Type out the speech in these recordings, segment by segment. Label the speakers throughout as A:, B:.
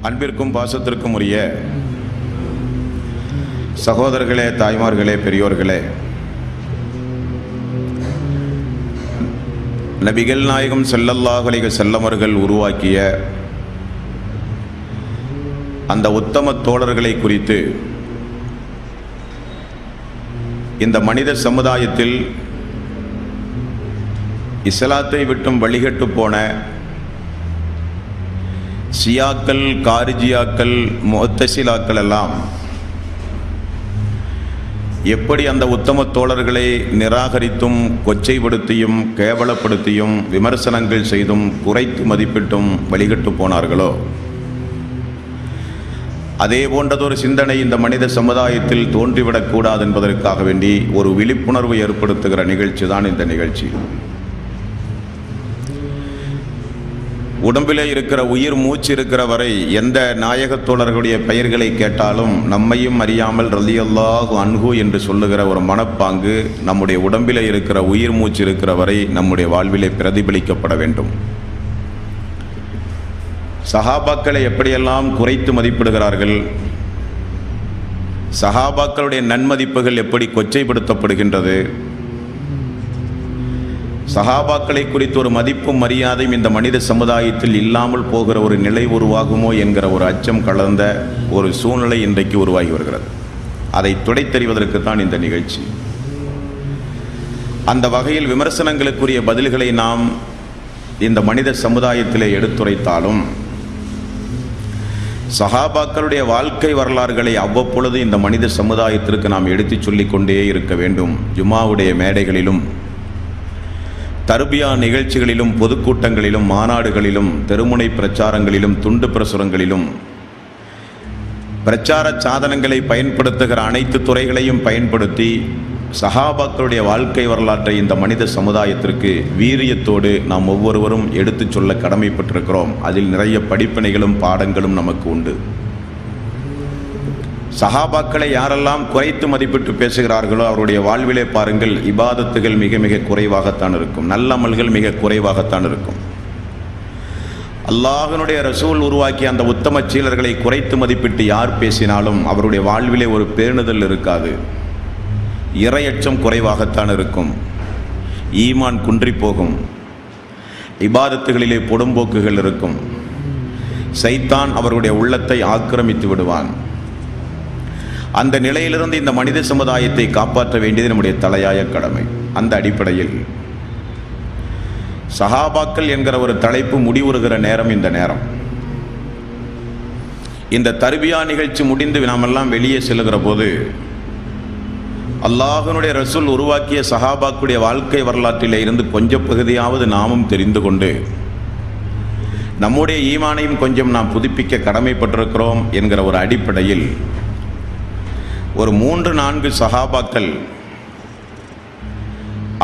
A: அன்பிற்கும் பாசத்திற்கும் உரிய சகோதரர்களே, தாய்மார்களே, பெரியோர்களே, நபிகள் நாயகம் ஸல்லல்லாஹு அலைஹி வஸல்லம் அவர்கள் உருவாக்கிய அந்த உத்தம தோழர்களை குறித்து இந்த மனித சமுதாயத்தில் இஸ்லாத்தை விட்டும் வழிகட்டு போன ஷியாக்கள், காரிஜியாக்கள், முஅத்தஸிலாக்கள் எல்லாம் எப்படி அந்த உத்தம தோழர்களை நிராகரித்தும் கொச்சைப்படுத்தியும் கேவலப்படுத்தியும் விமர்சனங்கள் செய்தும் குறைத்து மதிப்பிட்டும் வழிகட்டு போனார்களோ, அதே போன்றதொரு சிந்தனை இந்த மனித சமுதாயத்தில் தோன்றிவிடக்கூடாது என்பதற்காக வேண்டி ஒரு விழிப்புணர்வு ஏற்படுத்துகிற நிகழ்ச்சி தான் இந்த நிகழ்ச்சி. உடம்பிலே இருக்கிற உயிர் மூச்சு இருக்கிற வரை எந்த நாயகத் தோழர்களுடைய பெயர்களை கேட்டாலும் நம்மையும் அறியாமல் ரலியல்லாஹு அன்ஹு என்று சொல்லுகிற ஒரு மனப்பாங்கு நம்முடைய உடம்பிலே இருக்கிற உயிர் மூச்சு இருக்கிற வரை நம்முடைய வாழ்விலே பிரதிபலிக்கப்பட வேண்டும். சஹாபாக்களை எப்படியெல்லாம் குறைத்து மதிப்பிடுகிறார்கள், சஹாபாக்களுடைய நன்மதிப்புகள் எப்படி கொச்சைப்படுத்தப்படுகின்றது, சஹாபாக்களை குறித்து ஒரு மதிப்பும் மரியாதையும் இந்த மனித சமுதாயத்தில் இல்லாமல் போகிற ஒரு நிலை உருவாகுமோ என்கிற ஒரு அச்சம் கலந்த ஒரு சூழ்நிலை இன்றைக்கு உருவாகி வருகிறது. அதை துடைத்தெறிவதற்கு தான் இந்த நிகழ்ச்சி. அந்த வகையில் விமர்சனங்களுக்குரிய பதில்களை நாம் இந்த மனித சமுதாயத்திலே எடுத்துரைத்தாலும் சஹாபாக்களுடைய வாழ்க்கை வரலாறுகளை அவ்வப்பொழுது இந்த மனித சமுதாயத்திற்கு நாம் எடுத்துச் சொல்லிக்கொண்டே இருக்க வேண்டும். ஜும்மாவுடைய மேடைகளிலும், தர்பியா நிகழ்ச்சிகளிலும், பொதுக்கூட்டங்களிலும், மாநாடுகளிலும், தெருமுனை பிரச்சாரங்களிலும், துண்டு பிரசுரங்களிலும் பிரச்சார சாதனங்களை பயன்படுத்துகிற அனைத்து துறைகளையும் பயன்படுத்தி சஹாபாக்களுடைய வாழ்க்கை வரலாற்றை இந்த மனித சமுதாயத்திற்கு வீரியத்தோடு நாம் ஒவ்வொருவரும் எடுத்துச் சொல்ல கடமைப்பட்டிருக்கிறோம். அதில் நிறைய படிப்பினைகளும் பாடங்களும் நமக்கு உண்டு. சஹாபாக்களை யாரெல்லாம் குறைத்து மதிப்பிட்டு பேசுகிறார்களோ அவருடைய வாழ்விலே பாருங்கள், இபாதத்துகள் மிக மிக குறைவாகத்தான் இருக்கும், நல்லமல்கள் மிக குறைவாகத்தான் இருக்கும். அல்லாஹ்வினுடைய ரசூல் உருவாக்கிய அந்த உத்தம சீலர்களை குறைத்து மதிப்பிட்டு யார் பேசினாலும் அவருடைய வாழ்விலே ஒரு பேணுதல் இருக்காது, இறையச்சம் குறைவாகத்தான் இருக்கும், ஈமான் குன்றி போகும், இபாதத்துகளிலே பொடும்போக்குகள் இருக்கும், சைத்தான் அவருடைய உள்ளத்தை ஆக்கிரமித்து விடுவான். அந்த நிலையிலிருந்து இந்த மனித சமுதாயத்தை காப்பாற்ற வேண்டியது நம்முடைய தலையாய கடமை. அந்த அடிப்படையில் சஹாபாக்கள் என்கிற ஒரு தலைப்பு முடிவுறுகிற நேரம் இந்த நேரம். இந்த தர்பியா நிகழ்ச்சி முடிந்து நாமெல்லாம் வெளியே செல்லுகிற போது அல்லாஹ்வினுடைய ரசூல் உருவாக்கிய சஹாபாக்களுடைய வாழ்க்கை வரலாற்றிலே இருந்து கொஞ்சம் பகுதியாவது நாமும் தெரிந்து கொண்டு நம்முடைய ஈமானையும் கொஞ்சம் நாம் புதுப்பிக்க கடமைப்பட்டிருக்கிறோம் என்கிற ஒரு அடிப்படையில் ஒரு 3-4 சஹாபாக்கள்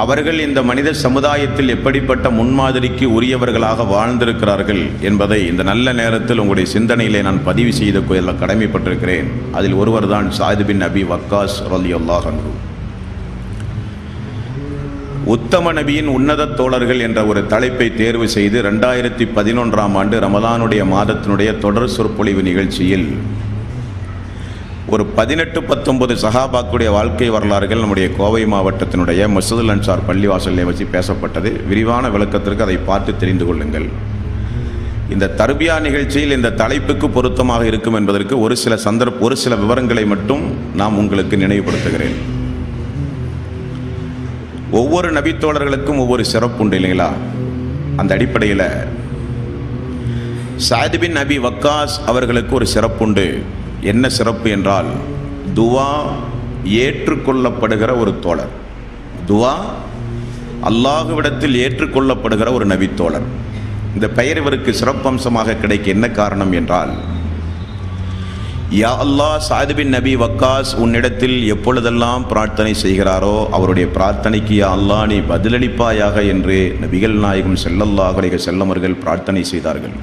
A: அவர்கள் இந்த மனித சமுதாயத்தில் எப்படிப்பட்ட முன்மாதிரிக்கு உரியவர்களாக வாழ்ந்திருக்கிறார்கள் என்பதை இந்த நல்ல நேரத்தில் உங்களுடைய சிந்தனையிலே நான் பதிவு செய்து கொள்ள கடமைப்பட்டிருக்கிறேன். அதில் ஒருவர் தான் சாயித் பின் அபி வக்காஸ் ரலியல்லாஹு அன்ஹு. உத்தம நபியின் உன்னத தோழர்கள் என்ற ஒரு தலைப்பை தேர்வு செய்து 2011ஆம் ஆண்டு ரமலானுடைய மாதத்தினுடைய தொடர் சொற்பொழிவு நிகழ்ச்சியில் ஒரு 18-19 சஹாபாக்குடைய வாழ்க்கை வரலாறுகள் நம்முடைய கோவை மாவட்டத்தினுடைய மஸ்ஜிதுல் அன்சார் பள்ளிவாசலை வச்சு பேசப்பட்டது. விரிவான விளக்கத்திற்கு அதை பார்த்து தெரிந்து கொள்ளுங்கள். இந்த தர்பியா நிகழ்ச்சியில் இந்த தலைப்புக்கு பொருத்தமாக இருக்கும் என்பதற்கு ஒரு சில விவரங்களை மட்டும் நாம் உங்களுக்கு நினைவுபடுத்துகிறேன். ஒவ்வொரு நபித்தோழர்களுக்கும் ஒவ்வொரு சிறப்பு உண்டு இல்லைங்களா? அந்த அடிப்படையில் சாயித் பின் அபி வக்காஸ் அவர்களுக்கு ஒரு சிறப்புண்டு. என்ன சிறப்பு என்றால், துவா ஏற்றுக்கொள்ளப்படுகிற ஒரு தோழர், துவா அல்லாஹ்விடத்தில் ஏற்றுக்கொள்ளப்படுகிற ஒரு நபித்தோழர். இந்த பெயர் இவருக்கு சிறப்பம்சமாக கிடைக்க என்ன காரணம் என்றால், யா அல்லாஹ், சாயித் பின் நபி வக்காஸ் உன்னிடத்தில் எப்பொழுதெல்லாம் பிரார்த்தனை செய்கிறாரோ அவருடைய பிரார்த்தனைக்கு யா அல்லாஹ் நீ பதிலளிப்பாயாக என்று நபிகள் நாயகம் ஸல்லல்லாஹு அலைஹி வஸல்லம் அவர்கள் பிரார்த்தனை செய்தார்கள்.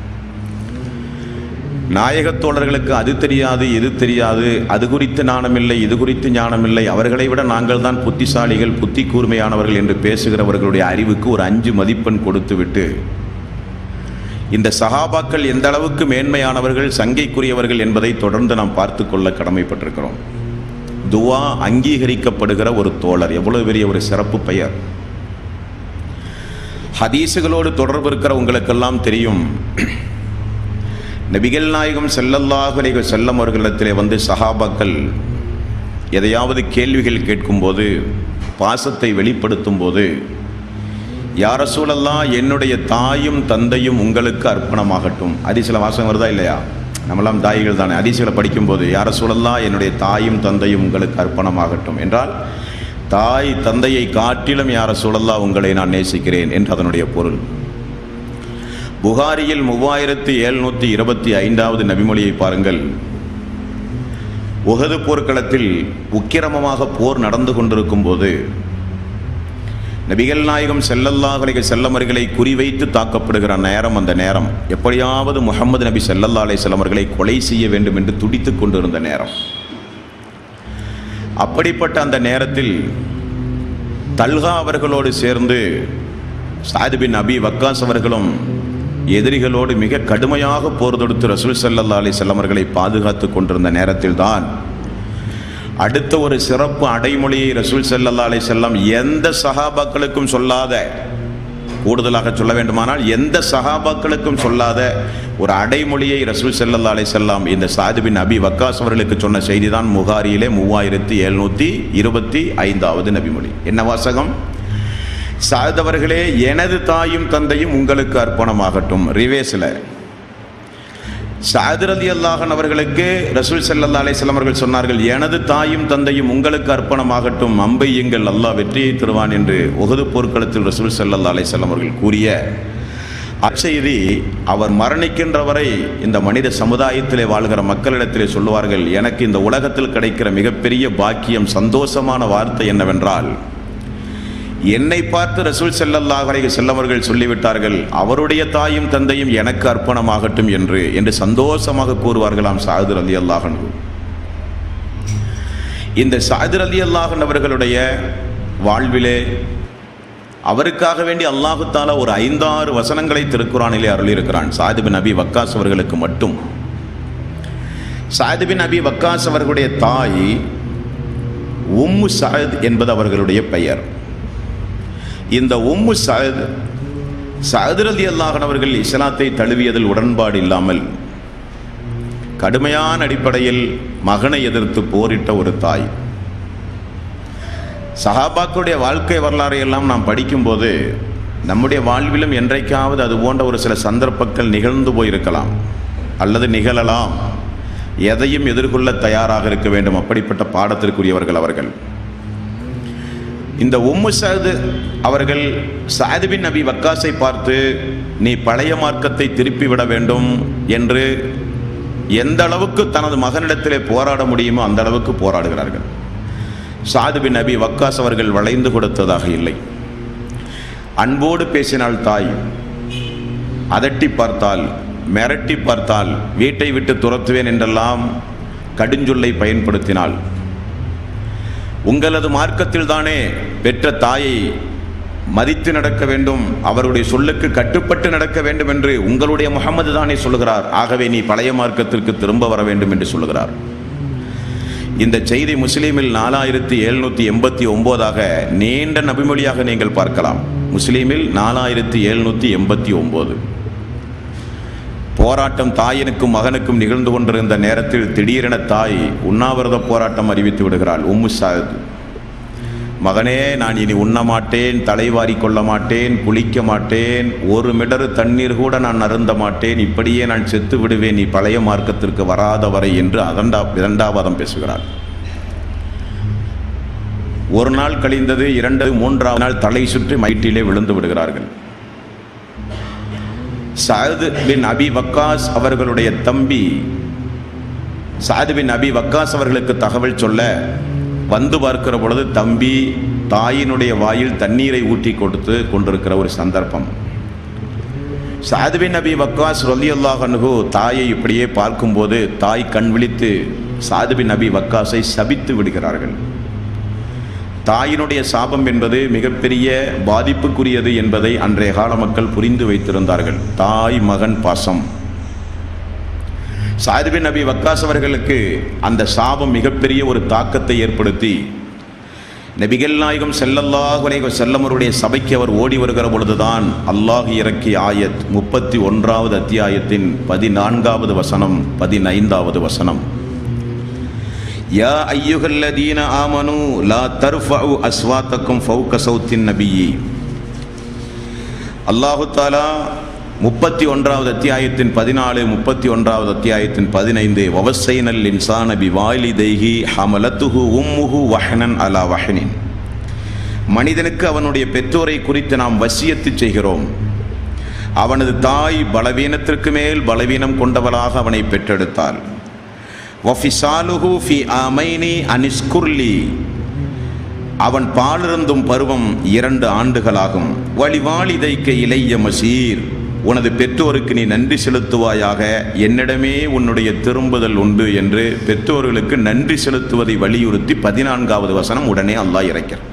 A: நாயகத்தோழர்களுக்கு அது தெரியாது, இது தெரியாது, அது குறித்து ஞானமில்லை, இது குறித்து ஞானமில்லை, அவர்களை விட நாங்கள் தான் புத்திசாலிகள், புத்தி கூர்மையானவர்கள் என்று பேசுகிறவர்களுடைய அறிவுக்கு ஒரு 5 மதிப்பெண் கொடுத்துவிட்டு இந்த சஹாபாக்கள் எந்த அளவுக்கு மேன்மையானவர்கள், சங்கைக்குரியவர்கள் என்பதை தொடர்ந்து நாம் பார்த்து கொள்ள கடமைப்பட்டிருக்கிறோம். துவா அங்கீகரிக்கப்படுகிற ஒரு தோழர், எவ்வளவு பெரிய ஒரு சிறப்பு பெயர். ஹதீஸுகளோடு தொடர்பு இருக்கிற உங்களுக்கெல்லாம் தெரியும், நபிகள் நாயகம் ஸல்லல்லாஹு அலைஹி வஸல்லம் அவர்களிடத்திலே வந்து சஹாபாக்கள் எதையாவது கேள்விகள் கேட்கும்போது, பாசத்தை வெளிப்படுத்தும் போது, யா ரசூலல்லாஹ் என்னுடைய தாயும் தந்தையும் உங்களுக்கு அர்ப்பணமாகட்டும். ஹதீஸில் வாசகம் வருதா இல்லையா? நம்மெல்லாம் தாய்கள் தானே. ஹதீஸில் படிக்கும்போது யா ரசூலல்லாஹ் என்னுடைய தாயும் தந்தையும் உங்களுக்கு அர்ப்பணமாகட்டும் என்றால், தாய் தந்தையை காட்டிலும் யா ரசூலல்லாஹ் உங்களை நான் நேசிக்கிறேன் என்று அதனுடைய பொருள். புகாரியில் 3725வது நபிமொழியை பாருங்கள். உஹது போர்க்களத்தில் உக்கிரமமாக போர் நடந்து கொண்டிருக்கும் போது நபிகள் நாயகம் ஸல்லல்லாஹு அலைஹி வஸல்லம் அவர்களை குறிவைத்து தாக்கப்படுகிற நேரம், அந்த நேரம் எப்படியாவது முஹம்மது நபி ஸல்லல்லாஹு அலைஹி வஸல்லம் அவர்களை கொலை செய்ய வேண்டும் என்று துடித்துக் கொண்டிருந்த நேரம். அப்படிப்பட்ட அந்த நேரத்தில் தல்ஹா அவர்களோடு சேர்ந்து ஸஅத் பின் அபி வக்காஸ் அவர்களும் எதிரிகளோடு மிக கடுமையாக போர் தொடுத்து ரசூல் ஸல்லல்லாஹு அலைஹி வஸல்லம் அவர்களை பாதுகாத்து கொண்டிருந்த நேரத்தில் தான் அடுத்த ஒரு சிறப்பு அடைமொழியை ரசூல் ஸல்லல்லாஹு அலைஹி வஸல்லம் எந்த சஹாபாக்களுக்கும் சொல்லாத, கூடுதலாக சொல்ல வேண்டுமானால் எந்த சஹாபாக்களுக்கும் சொல்லாத ஒரு அடைமொழியை ரசூல் ஸல்லல்லாஹு அலைஹி வஸல்லம் இந்த ஸஅத் பின் அபி வக்காஸ் அவர்களுக்கு சொன்ன செய்தி தான் புகாரியிலே 3725வது நபிமொழி. என்ன வாசகம்? ஸஅத் அவர்களே, எனது தாயும் தந்தையும் உங்களுக்கு அர்ப்பணமாகட்டும். ரிவேஸில் ஸஅத் ரலியல்லாஹு அன்ஹு அவர்களுக்கு ரசூல் ஸல்லல்லாஹு அலைஹி வஸல்லம் அவர்கள் சொன்னார்கள், எனது தாயும் தந்தையும் உங்களுக்கு அர்ப்பணமாகட்டும், அம்பையுங்கள், அல்லாஹ் வெற்றியை தருவான் என்று உஹது போர்க்களத்தில் ரசூல் ஸல்லல்லாஹு அலைஹி வஸல்லம் அவர்கள் கூறிய அச்செய்தி அவர் மரணிக்கின்ற வரை இந்த மனித சமுதாயத்திலே வாழ்கிற மக்களிடத்திலே சொல்லுவார்கள், எனக்கு இந்த உலகத்தில் கிடைக்கிற மிகப்பெரிய பாக்கியம், சந்தோஷமான வார்த்தை என்னவென்றால், என்னை பார்த்து ரசூல் ஸல்லல்லாஹு அலைஹி வஸல்லம் அவர்கள் சொல்லிவிட்டார்கள், அவருடைய தாயும் தந்தையும் எனக்கு அர்ப்பணமாகட்டும் என்று சந்தோஷமாக கூறுவார்களாம் ஸஅத் ரலியல்லாஹு அன்ஹு. இந்த ஸஅத் ரலியல்லாஹு அன்ஹு அவர்களுடைய வாழ்விலே அவருக்காக வேண்டி அல்லாஹு தஆலா ஒரு 5-6 வசனங்களை திருக்குர்ஆனிலே அருளியிருக்கிறான். ஸஅத் பின் அபி வக்காஸ் அவர்களுக்கு மட்டும். ஸஅத் பின் அபி வக்காஸ் அவர்களுடைய தாய் உம்மு ஸஅத் என்பது அவர்களுடைய பெயர். இந்த உம்மு ஸஅத் ரலியல்லாஹு அன்ஹு அவர்கள் இஸ்லாத்தை தழுவியதில் உடன்பாடு இல்லாமல் கடுமையான அடிப்படையில் மகனை எதிர்த்து போரிட்ட ஒரு தாய். சஹாபாக்களுடைய வாழ்க்கை வரலாறை எல்லாம் நாம் படிக்கும்போது நம்முடைய வாழ்விலும் என்றைக்காவது அது போன்ற ஒரு சில சந்தர்ப்பங்கள் நிகழ்ந்து போயிருக்கலாம் அல்லது நிகழலாம். எதையும் எதிர்கொள்ள தயாராக இருக்க வேண்டும். அப்படிப்பட்ட பாடத்திற்குரியவர்கள் அவர்கள். இந்த உம்மு ஸஅத் அவர்கள் ஸஅத் பின் அபி வக்காஸை பார்த்து, நீ பழைய மார்க்கத்தை திருப்பி விட வேண்டும் என்று எந்த அளவுக்கு தனது மகனிடத்திலே போராட முடியுமோ அந்த அளவுக்கு போராடுகிறார்கள். ஸஅத் பின் அபி வக்காஸ் அவர்கள் வளைந்து கொடுத்ததாக இல்லை. அன்போடு பேசினாள் தாய், அதட்டி பார்த்தால், மிரட்டி பார்த்தால், வீட்டை விட்டு துரத்துவேன் என்றெல்லாம் கடுஞ்சொல்லை பயன்படுத்தினாள். உங்களது மார்க்கத்தில் தானே பெற்ற தாயை மதித்து நடக்க வேண்டும், அவருடைய சொல்லுக்கு கட்டுப்பட்டு நடக்க வேண்டும் என்று உங்களுடைய முஹம்மது தானே சொல்லுகிறார். ஆகவே நீ பழைய மார்க்கத்திற்கு திரும்ப வர வேண்டும் என்று சொல்லுகிறார். இந்த செய்தி முஸ்லீமில் 4789ஆக நீண்ட நபிமொழியாக நீங்கள் பார்க்கலாம். முஸ்லீமில் 4789. போராட்டம் தாயினுக்கும் மகனுக்கும் நிகழ்ந்து கொண்டிருந்த நேரத்தில் திடீரென தாய் உண்ணாவிரத போராட்டம் அறிவித்து விடுகிறாள். உம்மு ஸஅத், மகனே, நான் இனி உண்ண மாட்டேன், தலைவாரி கொள்ள மாட்டேன், குளிக்க மாட்டேன், ஒரு மிடறு தண்ணீர் கூட நான் அருந்த மாட்டேன், இப்படியே நான் செத்து விடுவேன் நீ பழைய மார்க்கத்திற்கு வராத வரை என்று இரண்டாவதம் பேசுகிறாள். ஒரு நாள் கழிந்தது, 2, 3வது நாள் தலை சுற்றி மயிற்றிலே விழுந்து விடுகிறார்கள். ஸஅத் பின் அபி வக்காஸ் அவர்களுடைய தம்பி ஸஅத் பின் அபி வக்காஸ் அவர்களுக்கு தகவல் சொல்ல வந்து பார்க்கிற பொழுது தம்பி தாயினுடைய வாயில் தண்ணீரை ஊற்றி கொடுத்து கொண்டிருக்கிற ஒரு சந்தர்ப்பம். ஸஅத் பின் அபி வக்காஸ் ரலியல்லாஹு அன்ஹு தாயை இப்படியே பார்க்கும்போது தாய் கண் விழித்து ஸஅத் பின் அபி வக்காஸை சபித்து விடுகிறார்கள். தாயினுடைய சாபம் என்பது மிகப்பெரிய பாதிப்புக்குரியது என்பதை அன்றைய கால மக்கள் புரிந்து வைத்திருந்தார்கள். தாய் மகன் பாசம். சஅத் பின் அபி வக்காஸ் அவர்களுக்கு அந்த சாபம் மிகப்பெரிய ஒரு தாக்கத்தை ஏற்படுத்தி நபிகள் நாயகம் ஸல்லல்லாஹு அலைஹி வஸல்லம் அவருடைய சபைக்கு அவர் ஓடி வருகிற பொழுதுதான் அல்லாஹ் இறக்கிய ஆயத் 31வது அத்தியாயத்தின் 14வது வசனம் 15வது வசனம். யா அய்யுஹல்லதீன ஆமனூ லா தர்ஃபஉ அஸ்வாத்தக்கும் ஃபௌக ஸௌத்தின் நபியி. அல்லாஹு தஆலா 31வது அத்தியாயத்தின் 14, 31வது அத்தியாயத்தின் 15 வவஸ்ஸைனல் இன்சான பிவாலிதைஹி ஹமலத்துஹு உம்முஹு வஹ்னன் அலா வஹ்னின். மனிதனுக்கு அவனுடைய பெற்றோரை குறித்து நாம் வசியத்து செய்கிறோம். அவனது தாய் பலவீனத்திற்கு மேல் பலவீனம் கொண்டவளாக அவனை பெற்றெடுத்தாள். வஃபிசாலுஹு ஃபி ஆமைனி அனிஸ்குர்லி. அவன் பாலிருந்தும் பருவம் 2 ஆண்டுகளாகும். வலிவாலிதைக்க இலைய மசீர். உனது பெற்றோருக்கு நீ நன்றி செலுத்துவாயாக, என்னிடமே உன்னுடைய திரும்புதல் உண்டு என்று பெற்றோர்களுக்கு நன்றி செலுத்துவதை வலியுறுத்தி 14வது வசனம் உடனே அல்லாஹ் இறக்கிறார்.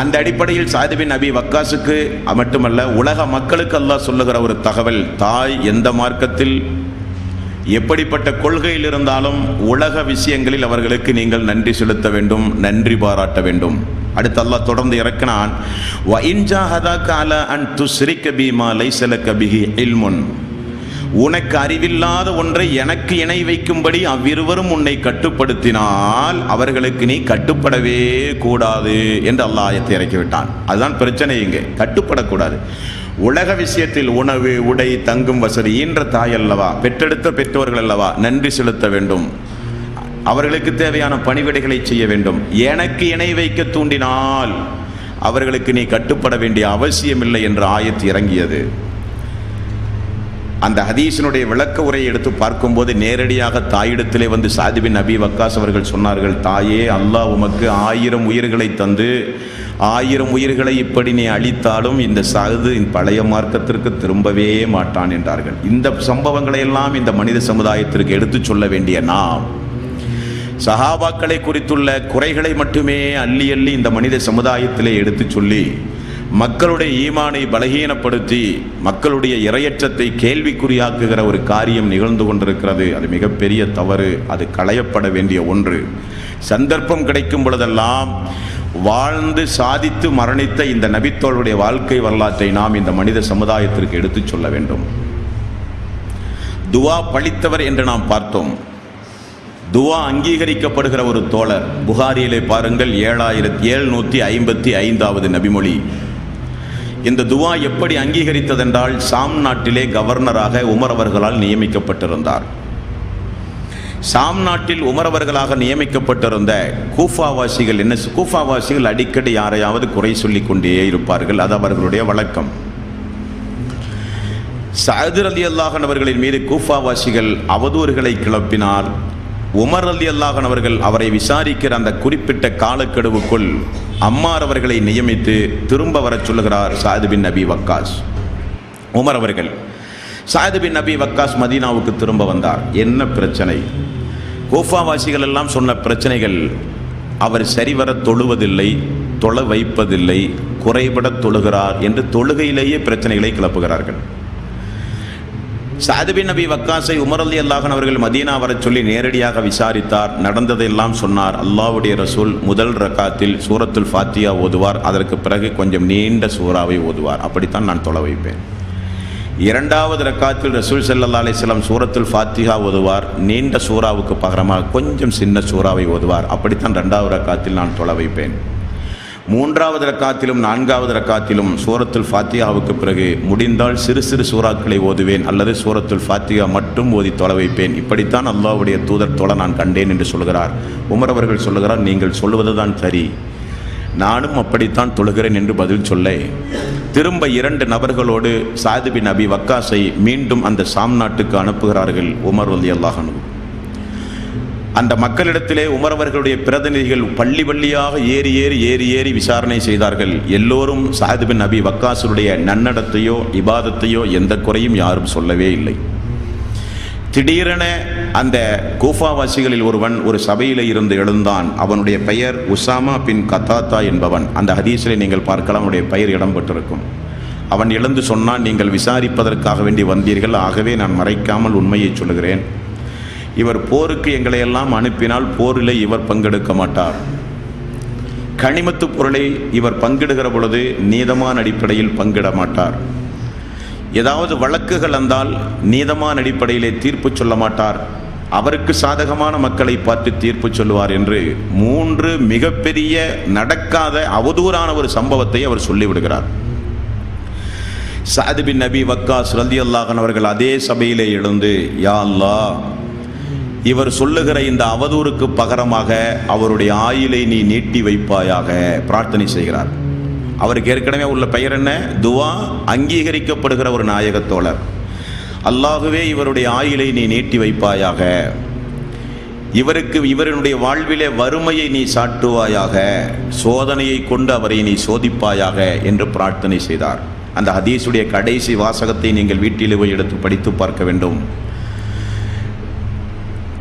A: அந்த அடிப்படையில் சஅத் பின் அபி வக்காஸுக்கு மட்டுமல்ல, உலக மக்களுக்கு அல்லாஹ் சொல்லுகிற ஒரு தகவல், தாய் எந்த மார்க்கத்தில் எப்படிப்பட்ட கொள்கையில் இருந்தாலும் உலக விஷயங்களில் அவர்களுக்கு நீங்கள் நன்றி செலுத்த வேண்டும், நன்றி பாராட்ட வேண்டும். அடுத்து அல்லாஹ் தொடர்ந்து இறக்கினான், வ இன் ஜாஹதாக அலா அன் துஸ்ரிக பிமா லைஸ லக பிஹி இல்முன். உனக்கு அறிவில்லாத ஒன்றை எனக்கு இணை வைக்கும்படி அவ்விருவரும் உன்னை கட்டுப்படுத்தினால் அவர்களுக்கு நீ கட்டுப்படவே கூடாது என்று அல்லாஹ் ஆயத்தை இறக்கிவிட்டான். அதுதான் பிரச்சனை. இங்கே கட்டுப்படக்கூடாது. உலக விஷயத்தில் உணவு, உடை, தங்கும் வசதி ஈன்ற தாய் அல்லவா, பெற்றெடுத்த பெற்றோர்கள் அல்லவா, நன்றி செலுத்த வேண்டும், அவர்களுக்கு தேவையான பணிவிடைகளை செய்ய வேண்டும். எனக்கு இணை வைக்க தூண்டினால் அவர்களுக்கு நீ கட்டுப்பட வேண்டிய அவசியமில்லை என்ற ஆயத்து இறங்கியது. அந்த ஹதீஸினுடைய விளக்க உரையை எடுத்து பார்க்கும்போது நேரடியாக தாயிடத்திலே வந்து சஅத் பின் அபி வக்காஸ் அவர்கள் சொன்னார்கள், தாயே, அல்லாஹ் உமக்கு 1000 உயிர்களை தந்து 1000 உயிர்களை இப்படி நீ அழித்தாலும் இந்த சஅத் பழைய மார்க்கத்திற்கு திரும்பவே மாட்டான் என்றார்கள். இந்த சம்பவங்களை எல்லாம் இந்த மனித சமுதாயத்திற்கு எடுத்து சொல்ல வேண்டிய நாம் சஹாபாக்களை குறித்துள்ள குறைகளை மட்டுமே அள்ளி அள்ளி இந்த மனித சமுதாயத்திலே எடுத்து சொல்லி மக்களுடைய ஈமானை பலகீனப்படுத்தி மக்களுடைய இறையற்றத்தை கேள்விக்குறியாக்குகிற ஒரு காரியம் நிகழ்ந்து கொண்டிருக்கிறது. அது மிகப்பெரிய தவறு. அது களையப்பட வேண்டிய ஒன்று. சந்தர்ப்பம் கிடைக்கும் பொழுதெல்லாம் வாழ்ந்து சாதித்து மரணித்த இந்த நபித்தோளுடைய வாழ்க்கை வரலாற்றை நாம் இந்த மனித சமுதாயத்திற்கு எடுத்து சொல்ல வேண்டும். துவா பழித்தவர் என்று நாம் பார்த்தோம். துவா அங்கீகரிக்கப்படுகிற ஒரு தோழர் புகாரியிலே பாருங்கள், 7755வது நபிமொழி. இந்த துவா எப்படி அங்கீகரித்ததென்றால், சாம் நாட்டிலே கவர்னராக உமர் அவர்களால் நியமிக்கப்பட்டிருந்தார். சாம் நாட்டில் உமர் அவர்களாக நியமிக்கப்பட்டிருந்த கூஃபாவாசிகள் கூஃபாவாசிகள் அடிக்கடி யாரையாவது குறை சொல்லிக் கொண்டே இருப்பார்கள். அது அவர்களுடைய வழக்கம். சஅத் ரலியல்லாஹு அன்ஹு அவர்களின் மீது கூஃபாவாசிகள் அவதூறுகளை கிளப்பினார். உமர் ரலியல்லாஹு அன்ஹு அவர்கள் அவரை விசாரிக்கிற அந்த குறிப்பிட்ட காலக்கெடுவுக்குள் அம்மார் அவர்களை நியமித்து திரும்ப வரச் சொல்லுகிறார் சஅத் பின் அபி வக்காஸ். உமர் அவர்கள் சஅத் பின் அபி வக்காஸ் மதீனாவுக்கு திரும்ப வந்தார். என்ன பிரச்சனை? கூஃபாவாசிகள் எல்லாம் சொன்ன பிரச்சனைகள், அவர் சரிவர தொழுவதில்லை, தொழ வைப்பதில்லை, குறைபட தொழுகிறார் என்று தொழுகையிலேயே பிரச்சனைகளை கிளப்புகிறார்கள். சஅத் பின் அபி வக்காஸை உமர் ரலியல்லாஹு அன்ஹு அவர்கள் மதீனா வரச் சொல்லி நேரடியாக விசாரித்தார். நடந்ததெல்லாம் சொன்னார். அல்லாஹ்வுடைய ரசூல் முதல் ரக்காத்தில் சூரத்துல் ஃபாத்திஹா ஓதுவார், அதற்கு பிறகு கொஞ்சம் நீண்ட சூறாவை ஓதுவார். அப்படித்தான் நான் தொழ வைப்பேன். 2வது ரக்காத்தில் ரசூல் ஸல்லல்லாஹு அலைஹி வஸல்லம் சூரத்துல் ஃபாத்திஹா ஓதுவார், நீண்ட சூறாவுக்கு பகரமாக கொஞ்சம் சின்ன சூறாவை ஓதுவார். அப்படித்தான் 2வது ரக்காத்தில் நான் தொழ வைப்பேன். 3வது ரக்காத்திலும் 4வது ரக்காத்திலும் சூரத்துல் ஃபாத்திஹாவுக்கு பிறகு முடிந்தால் சிறு சிறு சூறாக்களை ஓதுவேன், அல்லது சூரத்துல் ஃபாத்திஹா மட்டும் ஓதி தொழ வைப்பேன். இப்படித்தான் அல்லாஹ்வுடைய தூதர் தொழ நான் கண்டேன் என்று சொல்கிறார். உமர் அவர்கள் சொல்லுகிறார், நீங்கள் சொல்லுவதுதான் சரி, நானும் அப்படித்தான் தொழுகிறேன் என்று பதில் சொல்ல திரும்ப 2 நபர்களோடு சஅத் பின் அபி வக்காஸை மீண்டும் அந்த சாம் நாட்டுக்கு அனுப்புகிறார்கள் உமர் ரலியல்லாஹு அன்ஹு. அந்த மக்களிடத்திலே உமர் அவர்களுடைய பிரதிநிதிகள் பள்ளி பள்ளியாக ஏறி விசாரணை செய்தார்கள். எல்லோரும் சஅத் பின் அபி வக்காஸுடைய நன்னடத்தையோ இபாதத்தையோ எந்த குறையும் யாரும் சொல்லவே இல்லை. திடீரென அந்த கூஃபாவாசிகளில் ஒருவன் ஒரு சபையில் இருந்து எழுந்தான். அவனுடைய பெயர் உசாமா பின் கத்தாத்தா என்பவன். அந்த ஹதீஸில் நீங்கள் பார்க்கலாம், அவனுடைய பெயர் இடம்பெற்றிருக்கும். அவன் எழுந்து சொன்னான், நீங்கள் விசாரிப்பதற்காக வேண்டி வந்தீர்கள், ஆகவே நான் மறைக்காமல் உண்மையை சொல்கிறேன். இவர் போருக்கு எங்களை எல்லாம் அனுப்பினால் போரில் இவர் பங்கெடுக்க மாட்டார். கனிமத்து பொருளை இவர் பங்கிடுகிற பொழுது நீதமான அடிப்படையில் பங்கிட மாட்டார். ஏதாவது வழக்குகள் வந்தால் நீதமான அடிப்படையிலே தீர்ப்பு சொல்ல மாட்டார். அவருக்கு சாதகமான மக்களை பார்த்து தீர்ப்பு சொல்லுவார் என்று 3 மிகப்பெரிய நடக்காத அவதூறான ஒரு சம்பவத்தை அவர் சொல்லிவிடுகிறார். சஅத் பின் அபி வக்காஸ் ரலியல்லாஹு அன்ஹு அவர்கள் அதே சபையிலே எழுந்து, யா அல்லாஹ், இவர் சொல்லுகிற இந்த அவதூறுக்கு பகரமாக அவருடைய ஆயுளை நீ நீட்டி வைப்பாயாக பிரார்த்தனை செய்கிறார். அவருக்கு ஏற்கனவே உள்ள பெயர் என்ன? துவா அங்கீகரிக்கப்படுகிற ஒரு நாயகத்தோழர். அல்லாஹுவே, இவருடைய ஆயுளை நீ நீட்டி வைப்பாயாக, இவருடைய வாழ்விலே வறுமையை நீ சாட்டுவாயாக, சோதனையை கொண்டு அவரை நீ சோதிப்பாயாக என்று பிரார்த்தனை செய்தார். அந்த ஹதீஸுடைய கடைசி வாசகத்தை நீங்கள் வீட்டில் போய் எடுத்து படித்து பார்க்க வேண்டும்.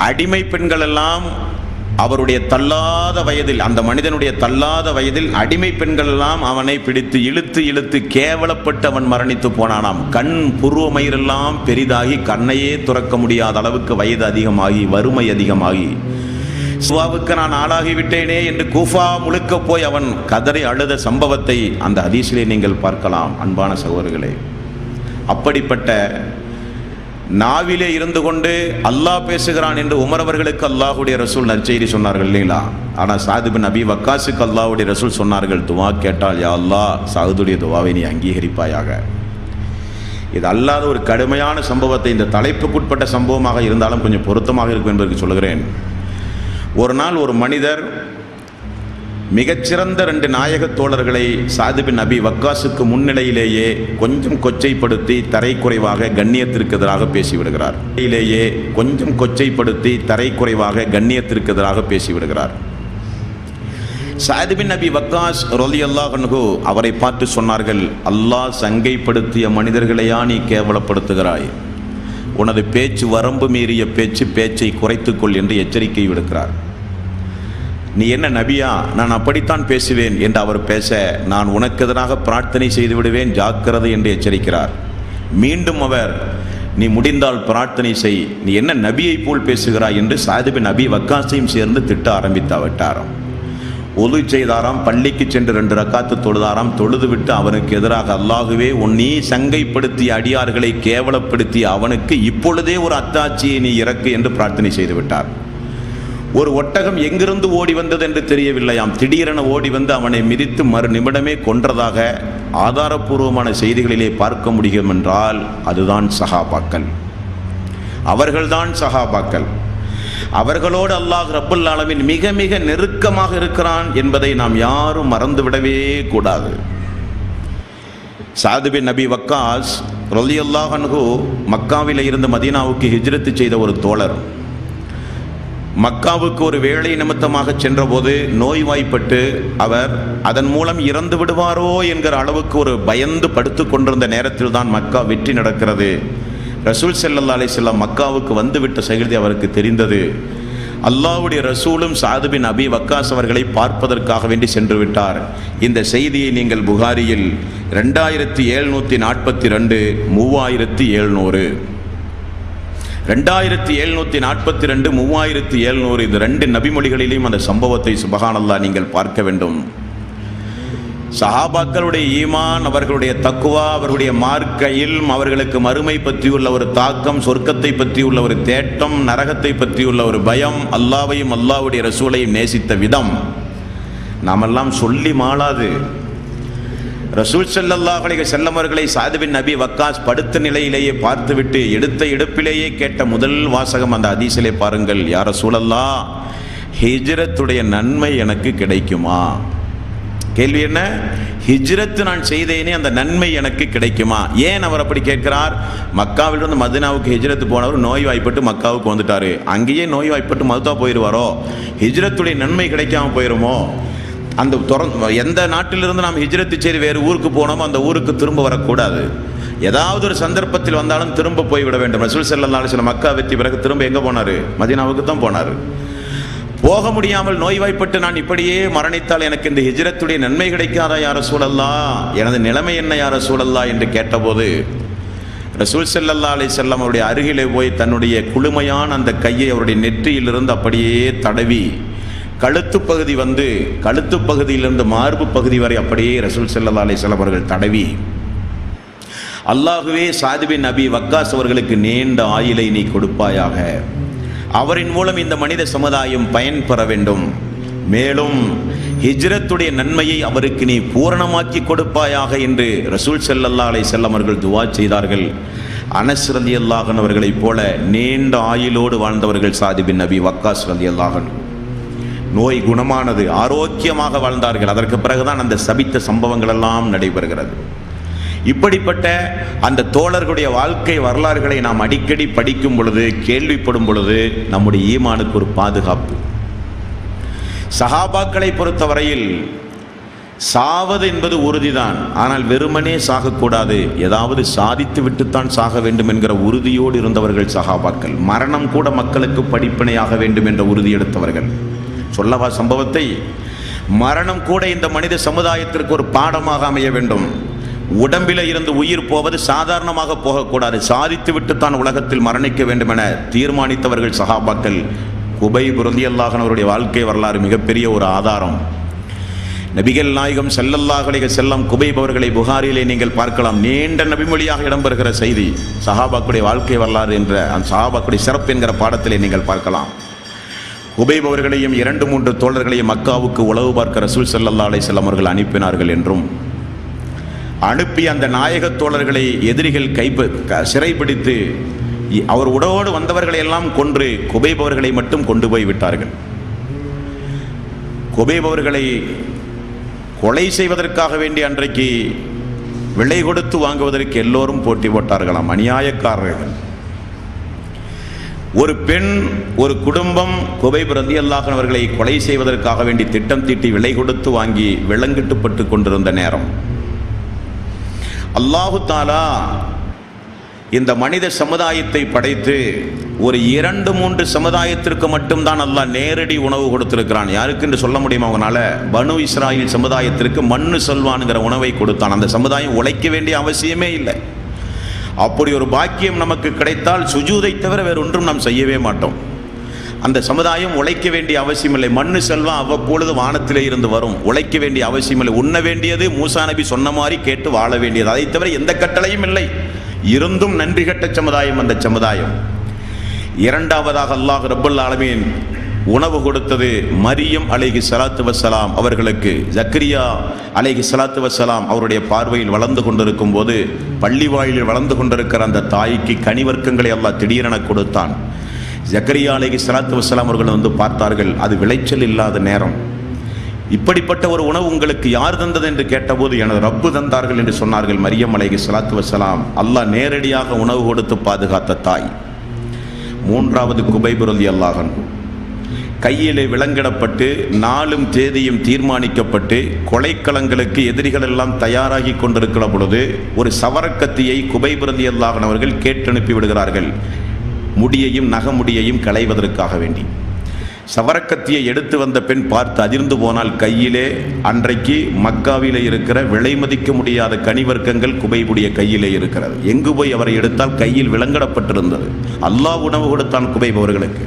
A: அடிமை பெண்கள் எல்லாம் அவருடைய தள்ளாத வயதில், அந்த மனிதனுடைய தள்ளாத வயதில் அடிமை பெண்கள் எல்லாம் அவனை பிடித்து இழுத்து இழுத்து கேவலப்பட்டு அவன் மரணித்து போனானாம். கண் புருவமயிரெல்லாம் பெரிதாகி கண்ணையே துறக்க முடியாத அளவுக்கு வயது அதிகமாகி வறுமை அதிகமாகி சுவாவுக்கு நான் ஆளாகிவிட்டேனே என்று கூஃபா முழுக்க போய் அவன் கதறி அழுத சம்பவத்தை அந்த ஹதீஸிலே நீங்கள் பார்க்கலாம். அன்பான சகோதரர்களே, அப்படிப்பட்ட நாவிலே இருந்து கொண்டு அல்லாஹ் பேசுகிறான் என்று உமர் அவர்களுக்கு அல்லாஹுடைய ரசூல் நற்செய்தி சொன்னார்கள் இல்லைங்களா? ஆனால் சஅத் பின் அபி வக்காஸுக்கு அல்லாஹுடைய ரசூல் சொன்னார்கள், துவா கேட்டால் யா அல்லாஹ், சஅதுடைய துவாவை நீ அங்கீகரிப்பாயாக. இது அல்லாத ஒரு கடுமையான சம்பவத்தை, இந்த தலைப்புக்குட்பட்ட சம்பவமாக இருந்தாலும் கொஞ்சம் பொருத்தமாக இருக்கும் என்பதற்கு சொல்கிறேன். ஒரு நாள் ஒரு மனிதர் மிகச்சிறந்த 2 நாயக தோழர்களை சஅத் பின் அபி வக்காஸுக்கு முன்னிலையிலேயே கொஞ்சம் கொச்சைப்படுத்தி தரைக்குறைவாக கண்ணியத்திற்கு எதிராக பேசிவிடுகிறார். கொஞ்சம் கொச்சைப்படுத்தி தரைக்குறைவாக கண்ணியத்திற்கு எதிராக பேசிவிடுகிறார். சஅத் பின் அபி வக்காஸ் ரலியல்லாஹு அன்ஹு அவரை பார்த்து சொன்னார்கள், அல்லாஹ் சங்கைப்படுத்திய மனிதர்களையா நீ கேவலப்படுத்துகிறாய்? உனது பேச்சு வரம்பு மீறிய பேச்சை குறைத்துக்கொள் என்று எச்சரிக்கை விடுக்கிறார். நீ என்ன நபியா? நான் அப்படித்தான் பேசுவேன் என்று அவர் பேச, நான் உனக்கு எதிராக பிரார்த்தனை செய்து விடுவேன், ஜாக்கிரதை என்று எச்சரிக்கிறார். மீண்டும் அவர், நீ முடிந்தால் பிரார்த்தனை செய், நீ என்ன நபியை போல் பேசுகிறாய் என்று சஅத் பின் அபி வக்காஸையும் சேர்ந்து திட்ட ஆரம்பித்து விட்டாராம். ஒது செய்தாராம், பள்ளிக்கு சென்று 2 ரக்காத்து தொழுதாராம். தொழுது விட்டு அவனுக்கு எதிராக, அல்லாஹுவே, நீ சங்கைப்படுத்திய அடியார்களை கேவலப்படுத்திய அவனுக்கு இப்பொழுதே ஒரு அத்தாட்சியை நீ இறக்கு என்று பிரார்த்தனை செய்து விட்டார். ஒரு ஒட்டகம் எங்கிருந்து ஓடி வந்தது என்று தெரியவில்லையாம். திடீரென ஓடி வந்து அவனை மிதித்து மறு நிமிடமே கொன்றதாக ஆதாரபூர்வமான செய்திகளிலே பார்க்க முடியும் என்றால் அதுதான் சஹாபாக்கள். அவர்கள்தான் சஹாபாக்கள். அவர்களோடு அல்லாஹ் ரப்புல் ஆலமீன் மிக மிக நெருக்கமாக இருக்கிறான் என்பதை நாம் யாரும் மறந்துவிடவே கூடாது. சஅத் பின் அபி வக்காஸ் ரலியல்லாஹு அன்ஹு மக்காவில் இருந்து மதீனாவுக்கு ஹிஜ்ரத் செய்த ஒரு தோழர். மக்காவுக்கு ஒரு வேலை நிமித்தமாக சென்றபோது நோய்வாய்ப்பட்டு அவர் அதன் மூலம் இறந்து விடுவாரோ என்கிற அளவுக்கு ஒரு பயந்து படுத்து கொண்டிருந்த நேரத்தில் தான் மக்கா வெற்றி நடக்கிறது. ரசூல் ஸல்லல்லாஹு அலைஹி வஸல்லம் மக்காவுக்கு வந்துவிட்ட செய்தி அவருக்கு தெரிந்தது. அல்லாஹ்வுடைய ரசூலும் சஅத் பின் அபி வக்காஸ் அவர்களை பார்ப்பதற்காக வேண்டி சென்று விட்டார். இந்த செய்தியை நீங்கள் புகாரியில் 2742 3700 2742 3700 இது 2 நபிமொழிகளிலும் அந்த சம்பவத்தை சுப்ஹானல்லாஹ் நீங்கள் பார்க்க வேண்டும். சஹாபாக்களுடைய ஈமான், அவர்களுடைய தக்குவா, அவர்களுடைய மார்க்க இல்ம், அவர்களுக்கு மறுமை பற்றியுள்ள ஒரு தாக்கம், சொர்க்கத்தை பற்றியுள்ள ஒரு தேட்டம், நரகத்தை பற்றியுள்ள ஒரு பயம், அல்லாஹ்வையும் அல்லாஹ்வுடைய ரசூலையும் நேசித்த விதம் நாமெல்லாம் சொல்லி மாளாது. ரசூல் ஸல்லல்லாஹு அலைஹி வஸல்லம் அவர்களை சஅத் பின் அபி வக்காஸ் படுத்த நிலையிலேயே பார்த்துவிட்டு எடுத்த எடுப்பிலேயே கேட்ட முதல் வாசகம் அந்த ஹதீஸிலே பாருங்கள், யா ரசூலல்லாஹ், ஹிஜ்ரத்துடைய நன்மை எனக்கு கிடைக்குமா? கேள்வி என்ன? ஹிஜ்ரத் நான் செய்தேனே அந்த நன்மை எனக்கு கிடைக்குமா? ஏன் அவர் அப்படி கேட்கிறார்? மக்காவிலிருந்து மதீனாவுக்கு ஹிஜ்ரத் போனவர் நோய்வாய்ப்பட்டு மக்காவுக்கு வந்துட்டாரு. அங்கேயே நோய்வாய்ப்பட்டு மதுதா போயிடுவாரோ? ஹிஜ்ரத்துடைய நன்மை கிடைக்காம போயிருமோ? அந்த எந்த நாட்டிலிருந்து நாம் ஹிஜ்ரத் செய்து வேறு ஊருக்கு போனோமோ அந்த ஊருக்கு திரும்ப வரக்கூடாது. ஏதாவது ஒரு சந்தர்ப்பத்தில் வந்தாலும் திரும்ப போய்விட வேண்டும். ரசூல் ஸல்லல்லாஹு அலைஹி வஸல்லம் மக்கா வெற்றி பிறகு திரும்ப எங்கே போனார்? மதீனாவுக்கு தான் போனார். போக முடியாமல் நோய்வாய்ப்பட்டு நான் இப்படியே மரணித்தால் எனக்கு இந்த ஹிஜ்ரத்துடைய நன்மை கிடைக்காதா யா ரசூலல்லாஹ், எனது நிலைமை என்ன யா ரசூலல்லாஹ் என்று கேட்டபோது ரசூல் ஸல்லல்லாஹு அலைஹி வஸல்லம் அவருடைய அருகிலே போய் தன்னுடைய குளுமையான அந்த கையை அவருடைய நெற்றியிலிருந்து அப்படியே தடவி கழுத்து பகுதியிலிருந்து மார்பு பகுதி வரை அப்படியே ரசூல் ஸல்லல்லாஹு அலைஹி வஸல்லம் அவர்கள் தடவி, அல்லாஹுவே சாத் பின் அபி வக்காஸ் அவர்களுக்கு நீண்ட ஆயுளை நீ கொடுப்பாயாக, அவரின் மூலம் இந்த மனித சமுதாயம் பயன்பெற வேண்டும், மேலும் ஹிஜ்ரத்துடைய நன்மையை அவருக்கு நீ பூரணமாக்கி கொடுப்பாயாக என்று ரசூல் ஸல்லல்லாஹு அலைஹி வஸல்லம் அவர்கள் துஆ செய்தார்கள். அனஸ் ரலியல்லாஹு அன்ஹு அவர்களைப் போல நீண்ட ஆயுளோடு வாழ்ந்தவர்கள் சாத் பின் அபி வக்காஸ் ரலியல்லாஹு அன்ஹு. நோய் குணமானது, ஆரோக்கியமாக வாழ்ந்தார்கள். அதற்கு பிறகுதான் அந்த சபித்த சம்பவங்கள் எல்லாம் நடைபெறுகிறது. இப்படிப்பட்ட அந்த தோழர்களுடைய வாழ்க்கை வரலாறுகளை நாம் அடிக்கடி படிக்கும் பொழுது, கேள்விப்படும் பொழுது நம்முடைய ஈமானுக்கு ஒரு பாதுகாப்பு. சஹாபாக்களை பொறுத்தவரையில் சாவது என்பது உறுதிதான், ஆனால் வெறுமனே சாகக்கூடாது, ஏதாவது சாதித்து விட்டுத்தான் சாக வேண்டும் என்கிற உறுதியோடு இருந்தவர்கள் சஹாபாக்கள். மரணம் கூட மக்களுக்கு படிப்பினையாக வேண்டும் என்ற உறுதி எடுத்தவர்கள். சொல்லவா சம்பவத்தை? மரணம் கூட இந்த மனித சமுதாயத்திற்கு ஒரு பாடமாக அமைய வேண்டும். உடம்பில் இருந்து உயிர் போவது சாதாரணமாக போகக்கூடாது, சாதித்து விட்டு தான் உலகத்தில் மரணிக்க வேண்டும் என தீர்மானித்தவர்கள் சஹாபாக்கள். குபைப் ரலியல்லாஹு அன்ஹு அவருடைய வாழ்க்கை வரலாறு மிகப்பெரிய ஒரு ஆதாரம். நபிகள் நாயகம் ஸல்லல்லாஹு அலைஹி வஸல்லம் குபைப் அவர்களை புகாரிலே நீங்கள் பார்க்கலாம். நீண்ட நபிமொழியாக இடம்பெறுகிற செய்தி சஹாபாக்களுடைய வாழ்க்கை வரலாறு என்ற அந்த சஹாபாக்களுடைய சிறப்பு என்கிற பாடத்திலே நீங்கள் பார்க்கலாம். குபைப் அவர்களையும் 2-3 தோழர்களையும் மக்காவுக்கு உளவு பார்க்க ரசூல் ஸல்லல்லாஹு அலைஹி வஸல்லம் அவர்கள் அனுப்பினார்கள் என்றும், அனுப்பி அந்த நாயக தோழர்களை எதிரிகள் சிறைப்பிடித்து அவர் உடவோடு வந்தவர்களை எல்லாம் கொன்று குபைப் அவர்களை மட்டும் கொண்டு போய் விட்டார்கள். குபைப் அவர்களை கொலை செய்வதற்காக வேண்டி அன்றைக்கு விலை கொடுத்து வாங்குவதற்கு எல்லோரும் போட்டி போட்டார்களாம், அநியாயக்காரர்கள். ஒரு பெண், ஒரு குடும்பம் குபைப் ரலியல்லாஹு அன்ஹு அவர்களை கொலை செய்வதற்காக வேண்டி திட்டம் தீட்டி விலை கொடுத்து வாங்கி விலங்கிட்டுப்பட்டு கொண்டிருந்த நேரம், அல்லாஹு தாலா இந்த மனித சமுதாயத்தை படைத்து ஒரு 2-3 சமுதாயத்திற்கு மட்டும்தான் அல்லாஹ் நேரடி உணவு கொடுத்திருக்கிறான். யாருக்கு என்று சொல்ல முடியுமா அவங்களால? பனு இஸ்ராயில் சமுதாயத்திற்கு மண்ணு சொல்வான்கிற உணவை கொடுத்தான். அந்த சமுதாயம் உழைக்க வேண்டிய அவசியமே இல்லை. அப்படி ஒரு பாக்கியம் நமக்கு கிடைத்தால் சுஜூதை தவிர வேறு ஒன்றும் நாம் செய்யவே மாட்டோம். அந்த சமுதாயம் உழைக்க வேண்டிய அவசியமில்லை. மண்ணு செல்வம் அவ்வப்பொழுது வானத்திலே இருந்து வரும், உழைக்க வேண்டிய அவசியமில்லை. உண்ண வேண்டியது மூசா நபி சொன்ன மாதிரி கேட்டு வாழ வேண்டியது, அதை தவிர எந்த கட்டளையும் இல்லை. இருந்தும் நன்றி கட்ட சமுதாயம் அந்த சமுதாயம். இரண்டாவதாக அல்லாஹ் ரப்பல் ஆலமீன் உணவு கொடுத்தது மரியம் அலைஹி ஸலாத்து வஸ்ஸலாம் அவர்களுக்கு. ஜக்கரியா அலைஹி ஸலாத்து வஸ்ஸலாம் அவருடைய பார்வையில் வளர்ந்து கொண்டிருக்கும் போது, பள்ளி வாயிலில் வளர்ந்து கொண்டிருக்கிற அந்த தாய்க்கு கனிவர்க்கங்களை அல்லாஹ் திடீரென கொடுத்தான். ஜக்கரியா அலைஹி ஸலாத்து வஸ்ஸலாம் அவர்கள் வந்து பார்த்தார்கள், அது விளைச்சல் இல்லாத நேரம். இப்படிப்பட்ட ஒரு உணவு உங்களுக்கு யார் தந்தது என்று கேட்டபோது, எனது ரப்பு தந்தார்கள் என்று சொன்னார்கள் மரியம் அலைஹி ஸலாத்து வஸ்ஸலாம். அல்லாஹ் நேரடியாக உணவு கொடுத்து பாதுகாத்த தாய். மூன்றாவது குபைப் ரலியல்லாஹு அன்ஹு கையிலே விலங்கிடப்பட்டு நாளும் தேதியும் தீர்மானிக்கப்பட்டு கொலைக்களங்களுக்கு எதிரிகள் எல்லாம் தயாராகி கொண்டிருக்கிற பொழுது ஒரு சவரக்கத்தியை குபைப் ரலியல்லாஹு அன்ஹு அவர்கள் கேட்டனுப்பி விடுகிறார்கள், முடியையும் நகமுடியையும் களைவதற்காக வேண்டி. சவரக்கத்தியை எடுத்து வந்த பெண் பார்த்து அதிர்ந்து போனால், கையிலே அன்றைக்கு மக்காவிலே இருக்கிற விலை மதிக்க முடியாத கனிவர்க்கங்கள் குபைபுடைய கையிலே இருக்கிறது. எங்கு போய் அவரை எடுத்தால் கையில் விலங்கிடப்பட்டிருந்தது. அல்லாஹ் உணவு கொடுத்தான் குபைப் அவர்களுக்கு.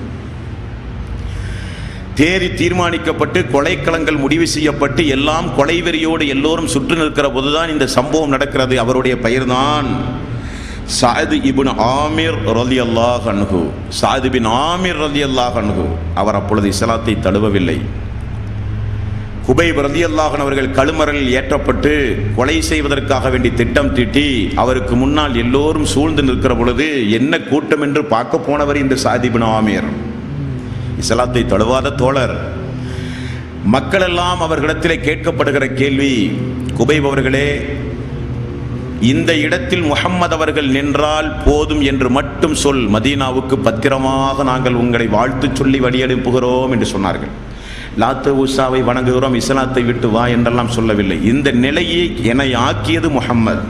A: தேதி தீர்மானிக்கப்பட்டு கொலைக்களங்கள் முடிவு செய்யப்பட்டு எல்லாம் கொலைவெறியோடு எல்லோரும் சுற்றி நிற்கிற போதுதான் இந்த சம்பவம் நடக்கிறது. அவருடைய பெயர்தான் சாத் இப்னு ஆமிர் ரலியல்லாஹு அன்ஹு. சாத் பின் ஆமிர் ரலியல்லாஹு அன்ஹு. அவர் அப்பொழுது இஸ்லாத்தை தழுவவில்லை. குபைப் ரலியல்லாஹு அன்ஹு அவர்கள் கழுமரலில் ஏற்றப்பட்டு கொலை செய்வதற்காக வேண்டி திட்டம் தீட்டி அவருக்கு முன்னால் எல்லோரும் சூழ்ந்து நிற்கிற பொழுது என்ன கூட்டம் என்று பார்க்க போனவர் இந்த சாத் இப்னு ஆமிர். இஸ்லாத்தை தழுவாத தோழர். மக்கள் எல்லாம் அவர்களிடத்திலே கேட்கப்படுகிற கேள்வி, குபைப் அவர்களே, இந்த இடத்தில் முஹம்மது அவர்கள் நின்றால் போதும் என்று மட்டும் சொல், மதீனாவுக்கு பத்திரமாக நாங்கள் உங்களை வாழ்த்து சொல்லி வழி அனுப்புகிறோம் என்று சொன்னார்கள். லாத்து ஊசாவை வணங்குகிறோம், இஸ்லாத்தை விட்டு வா என்றெல்லாம் சொல்லவில்லை. இந்த நிலையை என்னை ஆக்கியது முஹம்மது,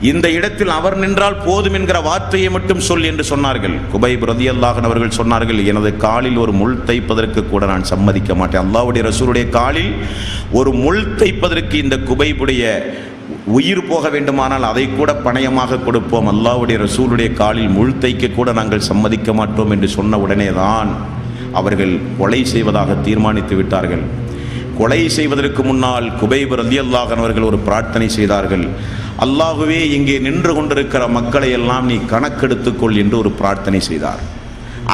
A: இந்த இடத்தில் அவர் நின்றால் போதும் என்கிற வார்த்தையை மட்டும் சொல் என்று சொன்னார்கள். குபைப் ரலியல்லாஹு அன்ஹு அவர்கள் சொன்னார்கள், எனது காலில் ஒரு முள் தைப்பதற்கு கூட நான் சம்மதிக்க மாட்டேன். அல்லாஹ்வுடைய ரசூலுடைய காலில் ஒரு முள் தைப்பதற்கு இந்த குபைபுடைய உயிர் போக வேண்டுமானால் அதை கூட பணயமாக கொடுப்போம், அல்லாஹ்வுடைய ரசூலுடைய காலில் முள் தைக்க கூட நாங்கள் சம்மதிக்க மாட்டோம் என்று சொன்ன உடனே தான் அவர்கள் கொலை செய்வதாக தீர்மானித்து விட்டார்கள். கொலை செய்வதற்கு முன்னால் குபைப் ரலியல்லாஹு அன்ஹு அவர்கள் ஒரு பிரார்த்தனை செய்தார்கள். அல்லாஹுவே, இங்கே நின்று கொண்டிருக்கிற மக்களை எல்லாம் நீ கணக்கெடுத்துக்கொள் என்று ஒரு பிரார்த்தனை செய்தார்.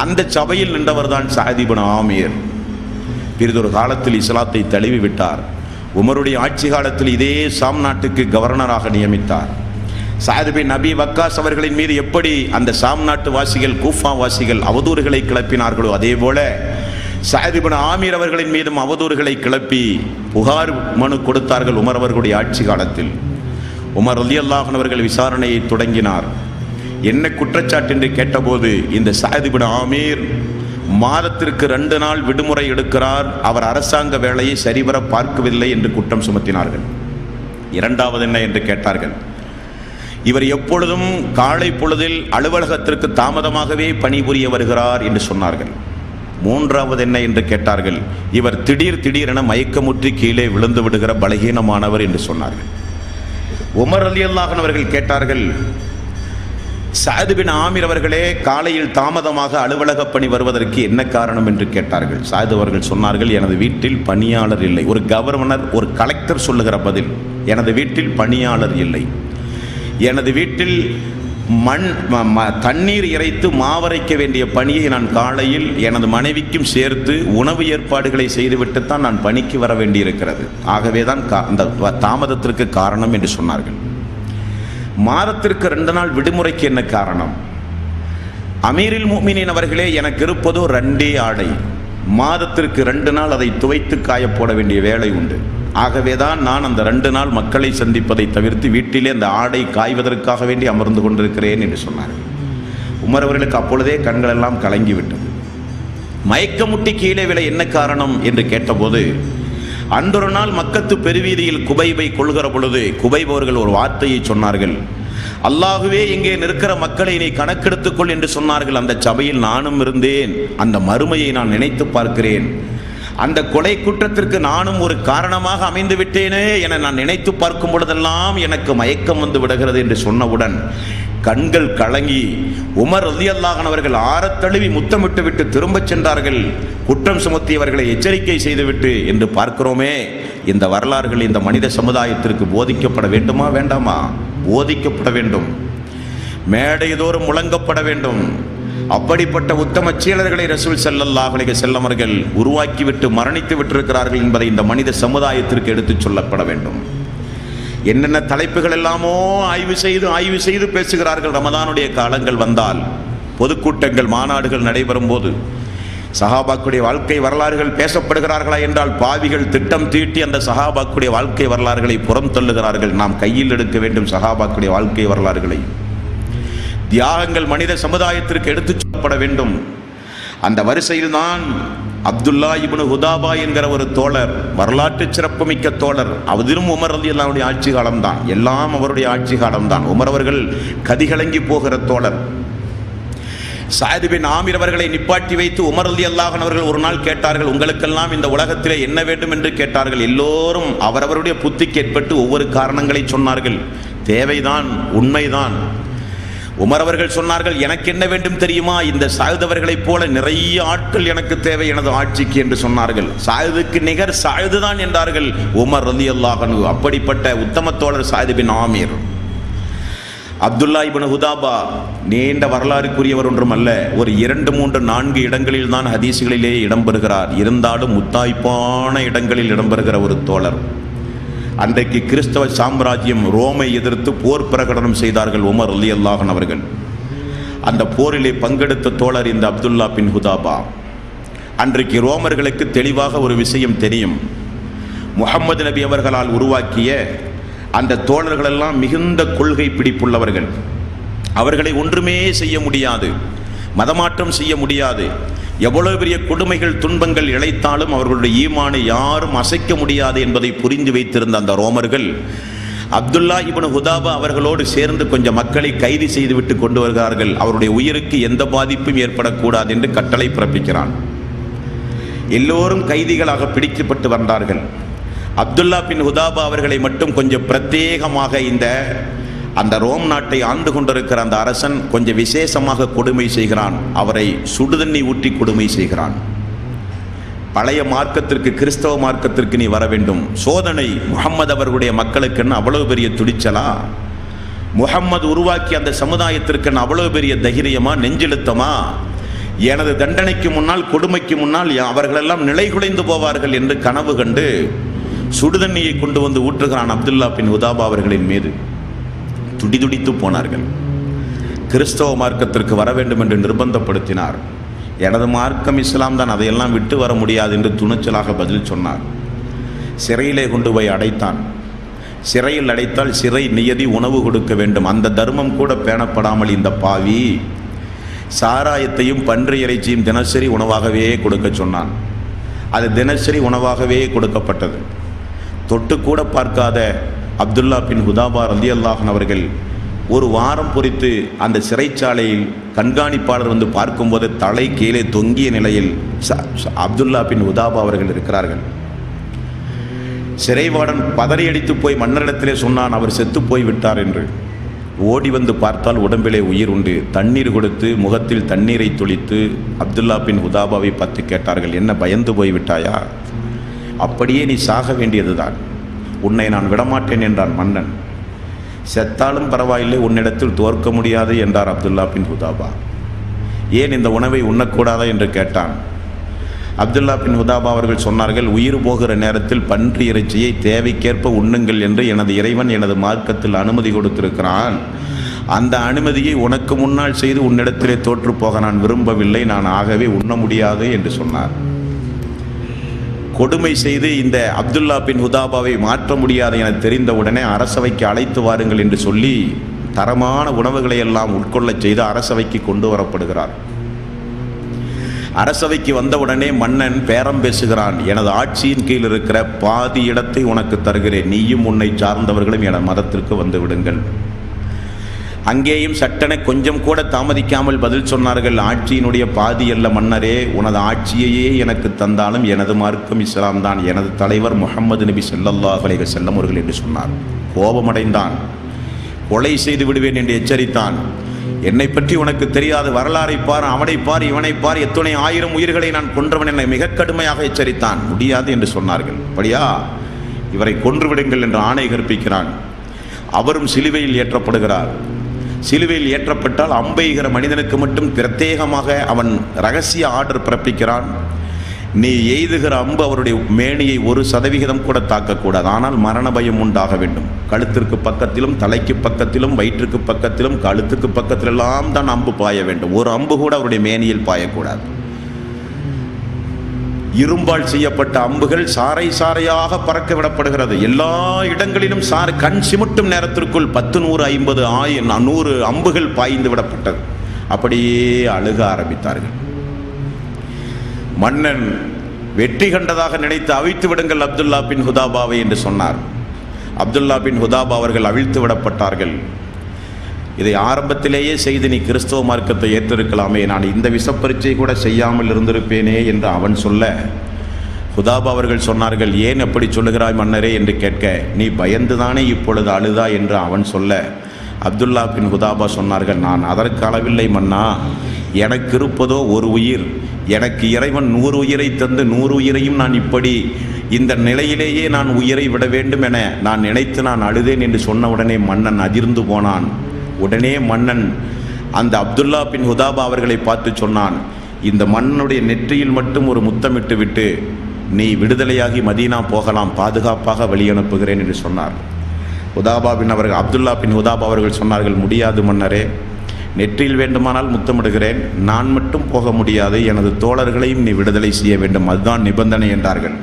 A: அந்த சபையில் நின்றவர் தான் சஅத் இப்னு ஆமீர். பிறிதொரு காலத்தில் இஸ்லாத்தை தழுவி விட்டார். உமருடைய ஆட்சி காலத்தில் இதே ஷாம் நாட்டுக்கு கவர்னராக நியமித்தார். சஅத் பின் அபி வக்காஸ் அவர்களின் மீது எப்படி அந்த ஷாம் நாட்டு வாசிகள், கூஃபா வாசிகள் அவதூறுகளை கிளப்பினார்களோ அதே போல சஅத் இப்னு ஆமீர் அவர்களின் மீதும் அவதூறுகளை கிளப்பி புகார் மனு கொடுத்தார்கள் உமர் அவர்களுடைய ஆட்சி காலத்தில். உமர் ரலியல்லாஹு அன்ஹு அவர்கள் விசாரணையை தொடங்கினார். என்ன குற்றச்சாட்டு என்று கேட்டபோது, இந்த சஅத் இப்னு ஆமீர் மாதத்திற்கு 2 நாள் விடுமுறை எடுக்கிறார், அவர் அரசாங்க வேலையை சரிவர பார்க்கவில்லை என்று குற்றம் சுமத்தினார்கள். இரண்டாவது என்ன என்று கேட்டார்கள், இவர் எப்பொழுதும் காலை பொழுதில் அலுவலகத்திற்கு தாமதமாகவே பணிபுரிய வருகிறார் என்று சொன்னார்கள். மூன்றாவது என்ன என்று கேட்டார்கள், இவர் திடீரென மயக்கமுற்றி கீழே விழுந்து விடுகிற பலகீனமானவர் என்று சொன்னார்கள். உமர் ரலியல்லாஹு அன்ஹு அவர்கள் கேட்டார்கள், சஅத் பின் ஆமீர் அவர்களே, காலையில் தாமதமாக அலுவலக பணி வருவதற்கு என்ன காரணம் என்று கேட்டார்கள். சஅத் அவர்கள் சொன்னார்கள், எனது வீட்டில் பணியாளர் இல்லை. ஒரு கவர்னர், ஒரு கலெக்டர் சொல்லுகிற பதில், எனது வீட்டில் பணியாளர் இல்லை. எனது வீட்டில் தண்ணீர் இறைத்து மாவரைக்க வேண்டிய பணியை நான் காலையில் எனது மனைவிக்கும் சேர்த்து உணவு ஏற்பாடுகளை செய்துவிட்டுத்தான் நான் பணிக்கு வர வேண்டியிருக்கிறது. ஆகவே தான் அந்த தாமதத்திற்கு காரணம் என்று சொன்னார்கள். மாதத்திற்கு 2 நாள் விடுமுறைக்கு என்ன காரணம்? அமீருல் முஃமினீன் அவர்களே, எனக்கு இருப்பதோ 2 ஆடை. மாதத்திற்கு 2 நாள் அதை துவைத்து காயப்போட வேண்டிய வேலை உண்டு. ஆகவே தான் நான் அந்த 2 நாள் மக்களை சந்திப்பதை தவிர்த்து வீட்டிலே அந்த ஆடை காய்வதற்காக வேண்டி அமர்ந்து கொண்டிருக்கிறேன் என்று சொன்னார்கள். உமர் அவர்களுக்கு அப்பொழுதே கண்கள் எல்லாம் கலங்கிவிட்டது. மயக்கமுட்டி கீழே விழ என்ன காரணம் என்று கேட்டபோது, அன்றொரு நாள் மக்கத்து பெருவீதியில் குபைபை கொள்கிற பொழுது குபைப் அவர்கள் ஒரு வார்த்தையை சொன்னார்கள். அல்லாஹுவே, இங்கே நிற்கிற மக்களை நீ கணக்கெடுத்துக்கொள் என்று சொன்னார்கள். அந்த சபையில் நானும் இருந்தேன். அந்த மறுமையை நான் நினைத்து பார்க்கிறேன். அந்த கொலை குற்றத்திற்கு நானும் ஒரு காரணமாக அமைந்து விட்டேனே என நான் நினைத்து பார்க்கும் பொழுதெல்லாம் எனக்கு மயக்கம் வந்து விடுகிறது என்று சொன்னவுடன் கண்கள் கலங்கி உமர் ரலியல்லாஹு அன்ஹு அவர்கள் ஆறத் தழுவி முத்தமிட்டு விட்டு திரும்பச் சென்றார்கள். குற்றம் சுமத்தியவர்களை எச்சரிக்கை செய்துவிட்டு என்று பார்க்கிறோமே. இந்த வரலாறுகள் இந்த மனித சமுதாயத்திற்கு போதிக்கப்பட வேண்டுமா வேண்டாமா? போதிக்கப்பட வேண்டும், மேடைதோறும் முழங்கப்பட வேண்டும். அப்படிப்பட்ட உத்தம சீலர்களை ரசூல் ஸல்லல்லாஹு அலைஹி வஸல்லம் அவர்கள் உருவாக்கிவிட்டு மரணித்து விட்டிருக்கிறார்கள் என்பதை இந்த மனித சமுதாயத்திற்கு எடுத்துச் சொல்லப்பட வேண்டும். என்னென்ன தலைப்புகள் எல்லாமோ ஆய்வு செய்து பேசுகிறார்கள். ரமதானுடைய காலங்கள் வந்தால், பொதுக்கூட்டங்கள், மாநாடுகள் நடைபெறும் போது சஹாபாக்குடைய வாழ்க்கை வரலாறுகள் பேசப்படுகிறார்களா என்றால் பாவிகள் திட்டம் தீட்டி அந்த சஹாபாக்குடைய வாழ்க்கை வரலாறுகளை புறம் தள்ளுகிறார்கள். நாம் கையில் எடுக்க வேண்டும் சஹாபாக்குடைய வாழ்க்கை வரலாறுகளை. தியாகங்கள் மனித சமுதாயத்திற்கு எடுத்துச் சொல்லப்பட வேண்டும். அந்த வரிசையில் தான் அப்துல்லா இப்னு ஹுதாபா என்கிற ஒரு தோழர், வரலாற்று சிறப்புமிக்க தோழர். அவரும் உமர் ரலியல்லாஹு அன்ஹு ஆட்சி காலம்தான், எல்லாம் அவருடைய ஆட்சி காலம்தான். உமர் அவர்கள் கதிகலங்கி போகிற தோழர். சஅத் பின் ஆமீர் அவர்களை நிப்பாட்டி வைத்து உமர் ரலியல்லாஹு அன்ஹு அவர்கள் ஒரு நாள் கேட்டார்கள், உங்களுக்கெல்லாம் இந்த உலகத்திலே என்ன வேண்டும் என்று கேட்டார்கள். எல்லோரும் அவரவருடைய புத்திக்கு ஏற்பட்டு ஒவ்வொரு காரணங்களை சொன்னார்கள். தேவைதான், உண்மைதான். உமர் அவர்கள் சொன்னார்கள், எனக்கு என்ன வேண்டும் தெரியுமா? இந்த சஅத் அவர்களைப் போல நிறைய ஆட்கள் எனக்கு தேவை எனது ஆட்சிக்கு என்று சொன்னார்கள். சஅதுக்கு நிகர் சஅது தான் என்றார்கள் உமர் ரலியல்லாஹு அன்ஹு. அப்படிப்பட்ட உத்தம தோழர் சஅத் பின் ஆமீர். அப்துல்லா இப்னு ஹுதாபா நீண்ட வரலாறுக்குரியவர் ஒன்றும் அல்ல. ஒரு 2, 3, 4 இடங்களில் தான் ஹதீஸ்களிலே இடம்பெறுகிறார். இருந்தாலும் முத்தாய்ப்பான இடங்களில் இடம்பெறுகிற ஒரு தோழர். அன்றைக்கு கிறிஸ்தவ சாம்ராஜ்யம் ரோமை எதிர்த்து போர் பிரகடனம் செய்தார்கள் உமர் ரலியல்லாஹு அன்ஹு அவர்கள். அந்த போரிலே பங்கெடுத்த தோழர் இந்த அப்துல்லா பின் ஹுதாபா. அன்றைக்கு ரோமர்களுக்கு தெளிவாக ஒரு விஷயம் தெரியும். முஹம்மது நபி அவர்களால் உருவாக்கிய அந்த தோழர்களெல்லாம் மிகுந்த கொள்கை பிடிப்புள்ளவர்கள். அவர்களை ஒன்றுமே செய்ய முடியாது, மதமாற்றம் செய்ய முடியாது. எவ்வளவு பெரிய கொடுமைகள், துன்பங்கள் இழைத்தாலும் அவர்களுடைய ஈமானை யாரும் அசைக்க முடியாது என்பதை புரிந்து வைத்திருந்த அந்த ரோமர்கள் அப்துல்லா இப்னு ஹுதாபா அவர்களோடு சேர்ந்து கொஞ்சம் மக்களை கைது செய்துவிட்டு கொண்டு வருகிறார்கள். அவருடைய உயிருக்கு எந்த பாதிப்பும் ஏற்படக்கூடாது என்று கட்டளை பிறப்பிக்கிறான். எல்லோரும் கைதிகளாக பிடிக்கப்பட்டு வந்தார்கள். அப்துல்லா பின் ஹுதாபா அவர்களை மட்டும் கொஞ்சம் பிரத்யேகமாக அந்த ரோம் நாட்டை ஆண்டு கொண்டிருக்கிற அந்த அரசன் கொஞ்சம் விசேஷமாக கொடுமை செய்கிறான். அவரை சுடுதண்ணி ஊற்றி கொடுமை செய்கிறான். பழைய மார்க்கத்திற்கு, கிறிஸ்தவ மார்க்கத்திற்கு நீ வர வேண்டும். சோதனை. முஹம்மது அவர்களுடைய மக்களுக்குன்னு அவ்வளவு பெரிய துடிச்சலா? முஹம்மது உருவாக்கி அந்த சமுதாயத்திற்குன்னு அவ்வளவு பெரிய தைரியமா, நெஞ்செழுத்தமா? எனது தண்டனைக்கு முன்னால், கொடுமைக்கு முன்னால் அவர்களெல்லாம் நிலை குலைந்து போவார்கள் என்று கனவு கண்டு சுடுதண்ணியை கொண்டு வந்து ஊற்றுகிறான் அப்துல்லா பின் ஹுதாபா அவர்களின் மீது. துடிதுடித்து போனார்கள். கிறிஸ்தவ மார்க்கத்திற்கு வர வேண்டும் என்று நிர்பந்தப்படுத்தினார். எனது மார்க்கம் இஸ்லாம் தான், அதையெல்லாம் விட்டு வர முடியாது என்று துணிச்சலாக பதில் சொன்னார். சிறையிலே கொண்டு போய் அடைத்தான். சிறையில் அடைத்தால் சிறை நியதி உணவு கொடுக்க வேண்டும். அந்த தர்மம் கூட பேணப்படாமல் இந்த பாவி சாராயத்தையும் பன்றி இறைச்சியும் தினசரி உணவாகவே கொடுக்க சொன்னான். அது தினசரி உணவாகவே கொடுக்கப்பட்டது. தொட்டு கூட பார்க்காத அப்துல்லா பின் ஹுதாபா ரலியல்லாஹு அன்ஹு அவர்கள் ஒரு வாரம் பொறித்து அந்த சிறைச்சாலையில் கண்காணிப்பாளர் வந்து பார்க்கும்போது தலை கீழே தொங்கிய நிலையில் அப்துல்லா பின் ஹுதாபா அவர்கள் இருக்கிறார்கள். சிறைவாடன் பதறியடித்து போய் மன்னரிடத்திலே சொன்னான், அவர் செத்து போய் விட்டார் என்று. ஓடி வந்து பார்த்தால் உடம்பிலே உயிர் உண்டு. தண்ணீர் கொடுத்து முகத்தில் தண்ணீரை தொளித்து அப்துல்லா பின் ஹுதாபாவை பார்த்து கேட்டார்கள், என்ன பயந்து போய் விட்டாயா? அப்படியே நீ சாக வேண்டியதுதான், உன்னை நான் விடமாட்டேன் என்றான் மன்னன். செத்தாலும் பரவாயில்லை, உன்னிடத்தில் தோற்க முடியாது என்றார் அப்துல்லா பின் ஹுதாபா. ஏன் இந்த உணவை உண்ணக்கூடாதா என்று கேட்டான். அப்துல்லா பின் ஹுதாபா அவர்கள் சொன்னார்கள், உயிர் போகிற நேரத்தில் பன்றி இறைச்சியை தேவைக்கேற்ப உண்ணுங்கள் என்று எனது இறைவன் எனது மார்க்கத்தில் அனுமதி கொடுத்திருக்கிறான். அந்த அனுமதியை உனக்கு முன்னால் செய்து உன்னிடத்திலே தோற்று போக நான் விரும்பவில்லை, நான் ஆகவே உண்ண முடியாது என்று சொன்னார். கொடுமை செய்து இந்த அப்துல்லா பின் ஹுதாபாவை மாற்ற முடியாது என தெரிந்தவுடனே அரசவைக்கு அழைத்து வாருங்கள் என்று சொல்லி தரமான உணவுகளை எல்லாம் உட்கொள்ளச் செய்து அரசவைக்கு கொண்டு வரப்படுகிறார். அரசவைக்கு வந்தவுடனே மன்னன் பேரம் பேசுகிறான், எனது ஆட்சியின் கீழ் இருக்கிற பாதி இடத்தை உனக்கு தருகிறேன், நீயும் உன்னை சார்ந்தவர்களும் என மதத்திற்கு வந்து விடுங்கள். அங்கேயும் சட்டென கொஞ்சம் கூட தாமதிக்காமல் பதில் சொன்னார்கள், ஆட்சியினுடைய பாதி அல்ல மன்னரே, உனது ஆட்சியையே எனக்கு தந்தாலும் எனது மார்க்கம் இஸ்லாம் தான், எனது தலைவர் முஹம்மது நபி ஸல்லல்லாஹு அலைஹி வஸல்லம் அவர்கள் என்று சொன்னார். கோபமடைந்தான். கொலை செய்து விடுவேன் என்று எச்சரித்தான். என்னை பற்றி உனக்கு தெரியாது, வரலாறை பார், அவனை பார், இவனை பார், எத்தனை ஆயிரம் உயிர்களை நான் கொன்றவன் என்னை மிக கடுமையாக எச்சரித்தான். முடியாது என்று சொன்னார்கள். அப்படியா, இவரை கொன்றுவிடுங்கள் என்று ஆணை கற்பிக்கிறான். அவரும் சிலுவையில் ஏற்றப்படுகிறார். சிலுவையில் ஏற்றப்பட்டால் அம்பெய்கிற மனிதனுக்கு மட்டும் பிரத்யேகமாக அவன் ரகசிய ஆர்டர் பிறப்பிக்கிறான். நீ எய்துகிற அம்பு அவருடைய மேனியை 1% கூட தாக்கக்கூடாது, ஆனால் மரண பயம் உண்டாக வேண்டும். கழுத்திற்கு பக்கத்திலும், தலைக்கு பக்கத்திலும், வயிற்றுக்கு பக்கத்திலும், கழுத்துக்கு பக்கத்திலெல்லாம் தான் அம்பு பாய வேண்டும். ஒரு அம்பு கூட அவருடைய மேனியில் பாயக்கூடாது. இரும்பால் செய்யப்பட்ட அம்புகள் சாறை சாறையாக பறக்க விடப்படுகிறது. எல்லா இடங்களிலும் கண் சிமிட்டும் நேரத்திற்குள் 10, 100, 50, 1000, 100 அம்புகள் பாய்ந்து விடப்பட்டது. அப்படியே அழுக ஆரம்பித்தார்கள். மன்னன் வெற்றி கண்டதாக நினைத்து அவிழ்த்து விடுங்கள் அப்துல்லா பின் ஹுதாபாவை என்று சொன்னார். அப்துல்லா பின் ஹுதாபா அவர்கள் அவிழ்த்து விடப்பட்டார்கள். இதை ஆரம்பத்திலேயே செய்து நீ கிறிஸ்தவ மார்க்கத்தை ஏற்றிருக்கலாமே, நான் இந்த விஷப்பரீட்சை கூட செய்யாமல் இருந்திருப்பேனே என்று அவன் சொல்ல, ஹுதாபா அவர்கள் சொன்னார்கள், ஏன் அப்படி சொல்லுகிறாய் மன்னரே என்று கேட்க, நீ பயந்துதானே இப்பொழுது அழுதா என்று அவன் சொல்ல, அப்துல்லா பின் ஹுதாபா சொன்னார்கள், நான் அதற்கு அளவில்லை மன்னா, எனக்கு இருப்பதோ ஒரு உயிர், எனக்கு இறைவன் 100 உயிரை தந்து 100 உயிரையும் நான் இப்படி இந்த நிலையிலேயே நான் உயிரை விட வேண்டும் என நான் நினைத்து நான் அழுதேன் என்று சொன்ன உடனே மன்னன் அதிர்ந்து போனான். உடனே மன்னன் அந்த அப்துல்லா பின் ஹுதாபா அவர்களை பார்த்து சொன்னான், இந்த மன்னனுடைய நெற்றியில் மட்டும் ஒரு முத்தமிட்டு விட்டு நீ விடுதலையாகி மதீனா போகலாம், பாதுகாப்பாக வழி அனுப்புகிறேன் என்று சொன்னார். அப்துல்லா பின் ஹுதாபா அவர்கள் சொன்னார்கள், முடியாது மன்னரே, நெற்றியில் வேண்டுமானால் முத்தமிடுகிறேன், நான் மட்டும் போக முடியாது, எனது தோழர்களையும் நீ விடுதலை செய்ய வேண்டும், அதுதான் நிபந்தனை என்றார்கள்.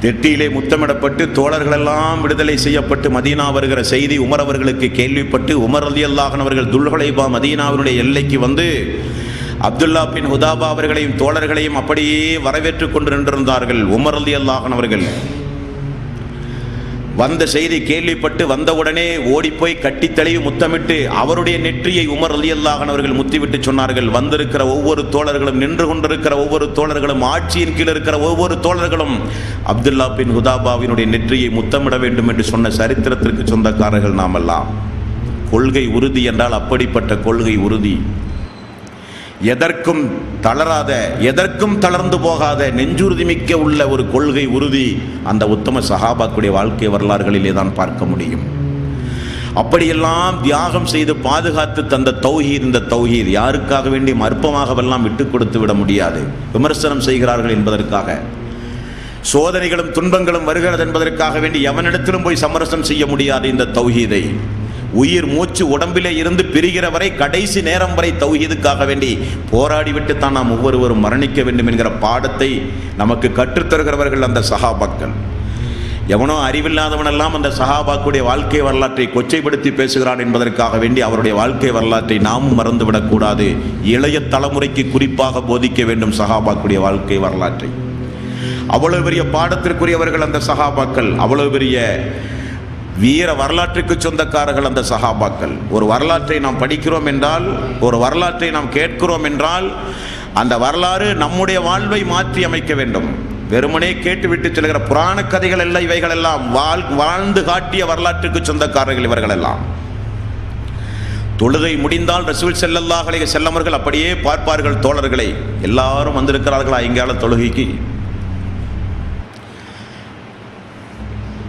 A: நெற்றியிலே முத்தமிடப்பட்டு தோழர்களெல்லாம் விடுதலை செய்யப்பட்டு மதீனா வருகிற செய்தி உமர் அவர்களுக்கு கேள்விப்பட்டு உமர் ரலியல்லாஹு அன்ஹு அவர்கள் துல்ஹுலைபா மதீனாவினுடைய எல்லைக்கு வந்து அப்துல்லா பின் ஹுதாபா அவர்களையும் தோழர்களையும் அப்படியே வரவேற்று கொண்டு நின்றிருந்தார்கள். உமர் ரலியல்லாஹு அன்ஹு அவர்கள் வந்த செய்தி கேள்விப்பட்டு வந்தவுடனே ஓடிப்போய் கட்டி தழுவி முத்தமிட்டு அவருடைய நெற்றியை உமர் ரலியல்லாஹு அன்ஹு அவர்கள் முத்திவிட்டு சொன்னார்கள், வந்திருக்கிற ஒவ்வொரு தோழர்களும், நின்று கொண்டிருக்கிற ஒவ்வொரு தோழர்களும், ஆட்சியின் கீழ் இருக்கிற ஒவ்வொரு தோழர்களும் அப்துல்லா பின் ஹுதாபாவினுடைய நெற்றியை முத்தமிட வேண்டும் என்று சொன்ன சரித்திரத்திற்கு சொந்தக்காரர்கள் நாமெல்லாம். கொள்கை உறுதி என்றால் அப்படிப்பட்ட கொள்கை உறுதி. எதற்கும் தளராத, எதற்கும் தளர்ந்து போகாத நெஞ்சுறுதி மிக்க உள்ள ஒரு கொள்கை உறுதி அந்த உத்தம சஹாபாக்குடைய வாழ்க்கை வரலாறுகளிலே தான் பார்க்க முடியும். அப்படியெல்லாம் தியாகம் செய்து பாதுகாத்து தந்த தௌஹீத், இந்த தௌஹீத் யாருக்காக வேண்டி அற்பமாகவெல்லாம் விட்டு கொடுத்து விட முடியாது. விமர்சனம் செய்கிறார்கள் என்பதற்காக, சோதனைகளும் துன்பங்களும் வருகிறது என்பதற்காக வேண்டி எவனிடத்திலும் போய் சமரசம் செய்ய முடியாது. இந்த தௌஹீதை உயிர் மூச்சு உடம்பிலே இருந்து பிரிகிற வரை, கடைசி நேரம் வரை தௌஹீதுக்காக வேண்டி போராடிவிட்டு தான் நாம் ஒவ்வொருவரும் மரணிக்க வேண்டும் என்கிற பாடத்தை நமக்கு கற்றுத்தருகிறவர்கள் அந்த சஹாபாக்கள். எவனோ அறிவில்லாதவனெல்லாம் அந்த சஹாபாக்குடைய வாழ்க்கை வரலாற்றை கொச்சைப்படுத்தி பேசுகிறான் என்பதற்காக வேண்டி அவருடைய வாழ்க்கை வரலாற்றை நாமும் மறந்துவிடக்கூடாது. இளைய தலைமுறைக்கு குறிப்பாக போதிக்க வேண்டும் சஹாபாக்குடைய வாழ்க்கை வரலாற்றை. அவ்வளவு பெரிய பாடத்திற்குரியவர்கள் அந்த சஹாபாக்கள், அவ்வளவு பெரிய வீர வரலாற்றுக்கு சொந்தக்காரர்கள் அந்த சஹாபாக்கள். ஒரு வரலாற்றை நாம் படிக்கிறோம் என்றால், ஒரு வரலாற்றை நாம் கேட்கிறோம் என்றால், அந்த வரலாறு நம்முடைய வாழ்வை மாற்றி அமைக்க வேண்டும். வெறுமனே கேட்டுவிட்டு செல்கிற புராண கதைகள் எல்லாம் இவைகள் எல்லாம் வாழ்ந்து காட்டிய வரலாற்றுக்கு சொந்தக்காரர்கள் இவர்கள் எல்லாம். தொழுகை முடிந்தால் ரசூல் ஸல்லல்லாஹு அலைஹி வஸல்லம் அவர்கள் அப்படியே பார்ப்பார்கள் தோழர்களை, எல்லாரும் வந்திருக்கிறார்களா எங்கால தொழுகைக்கு?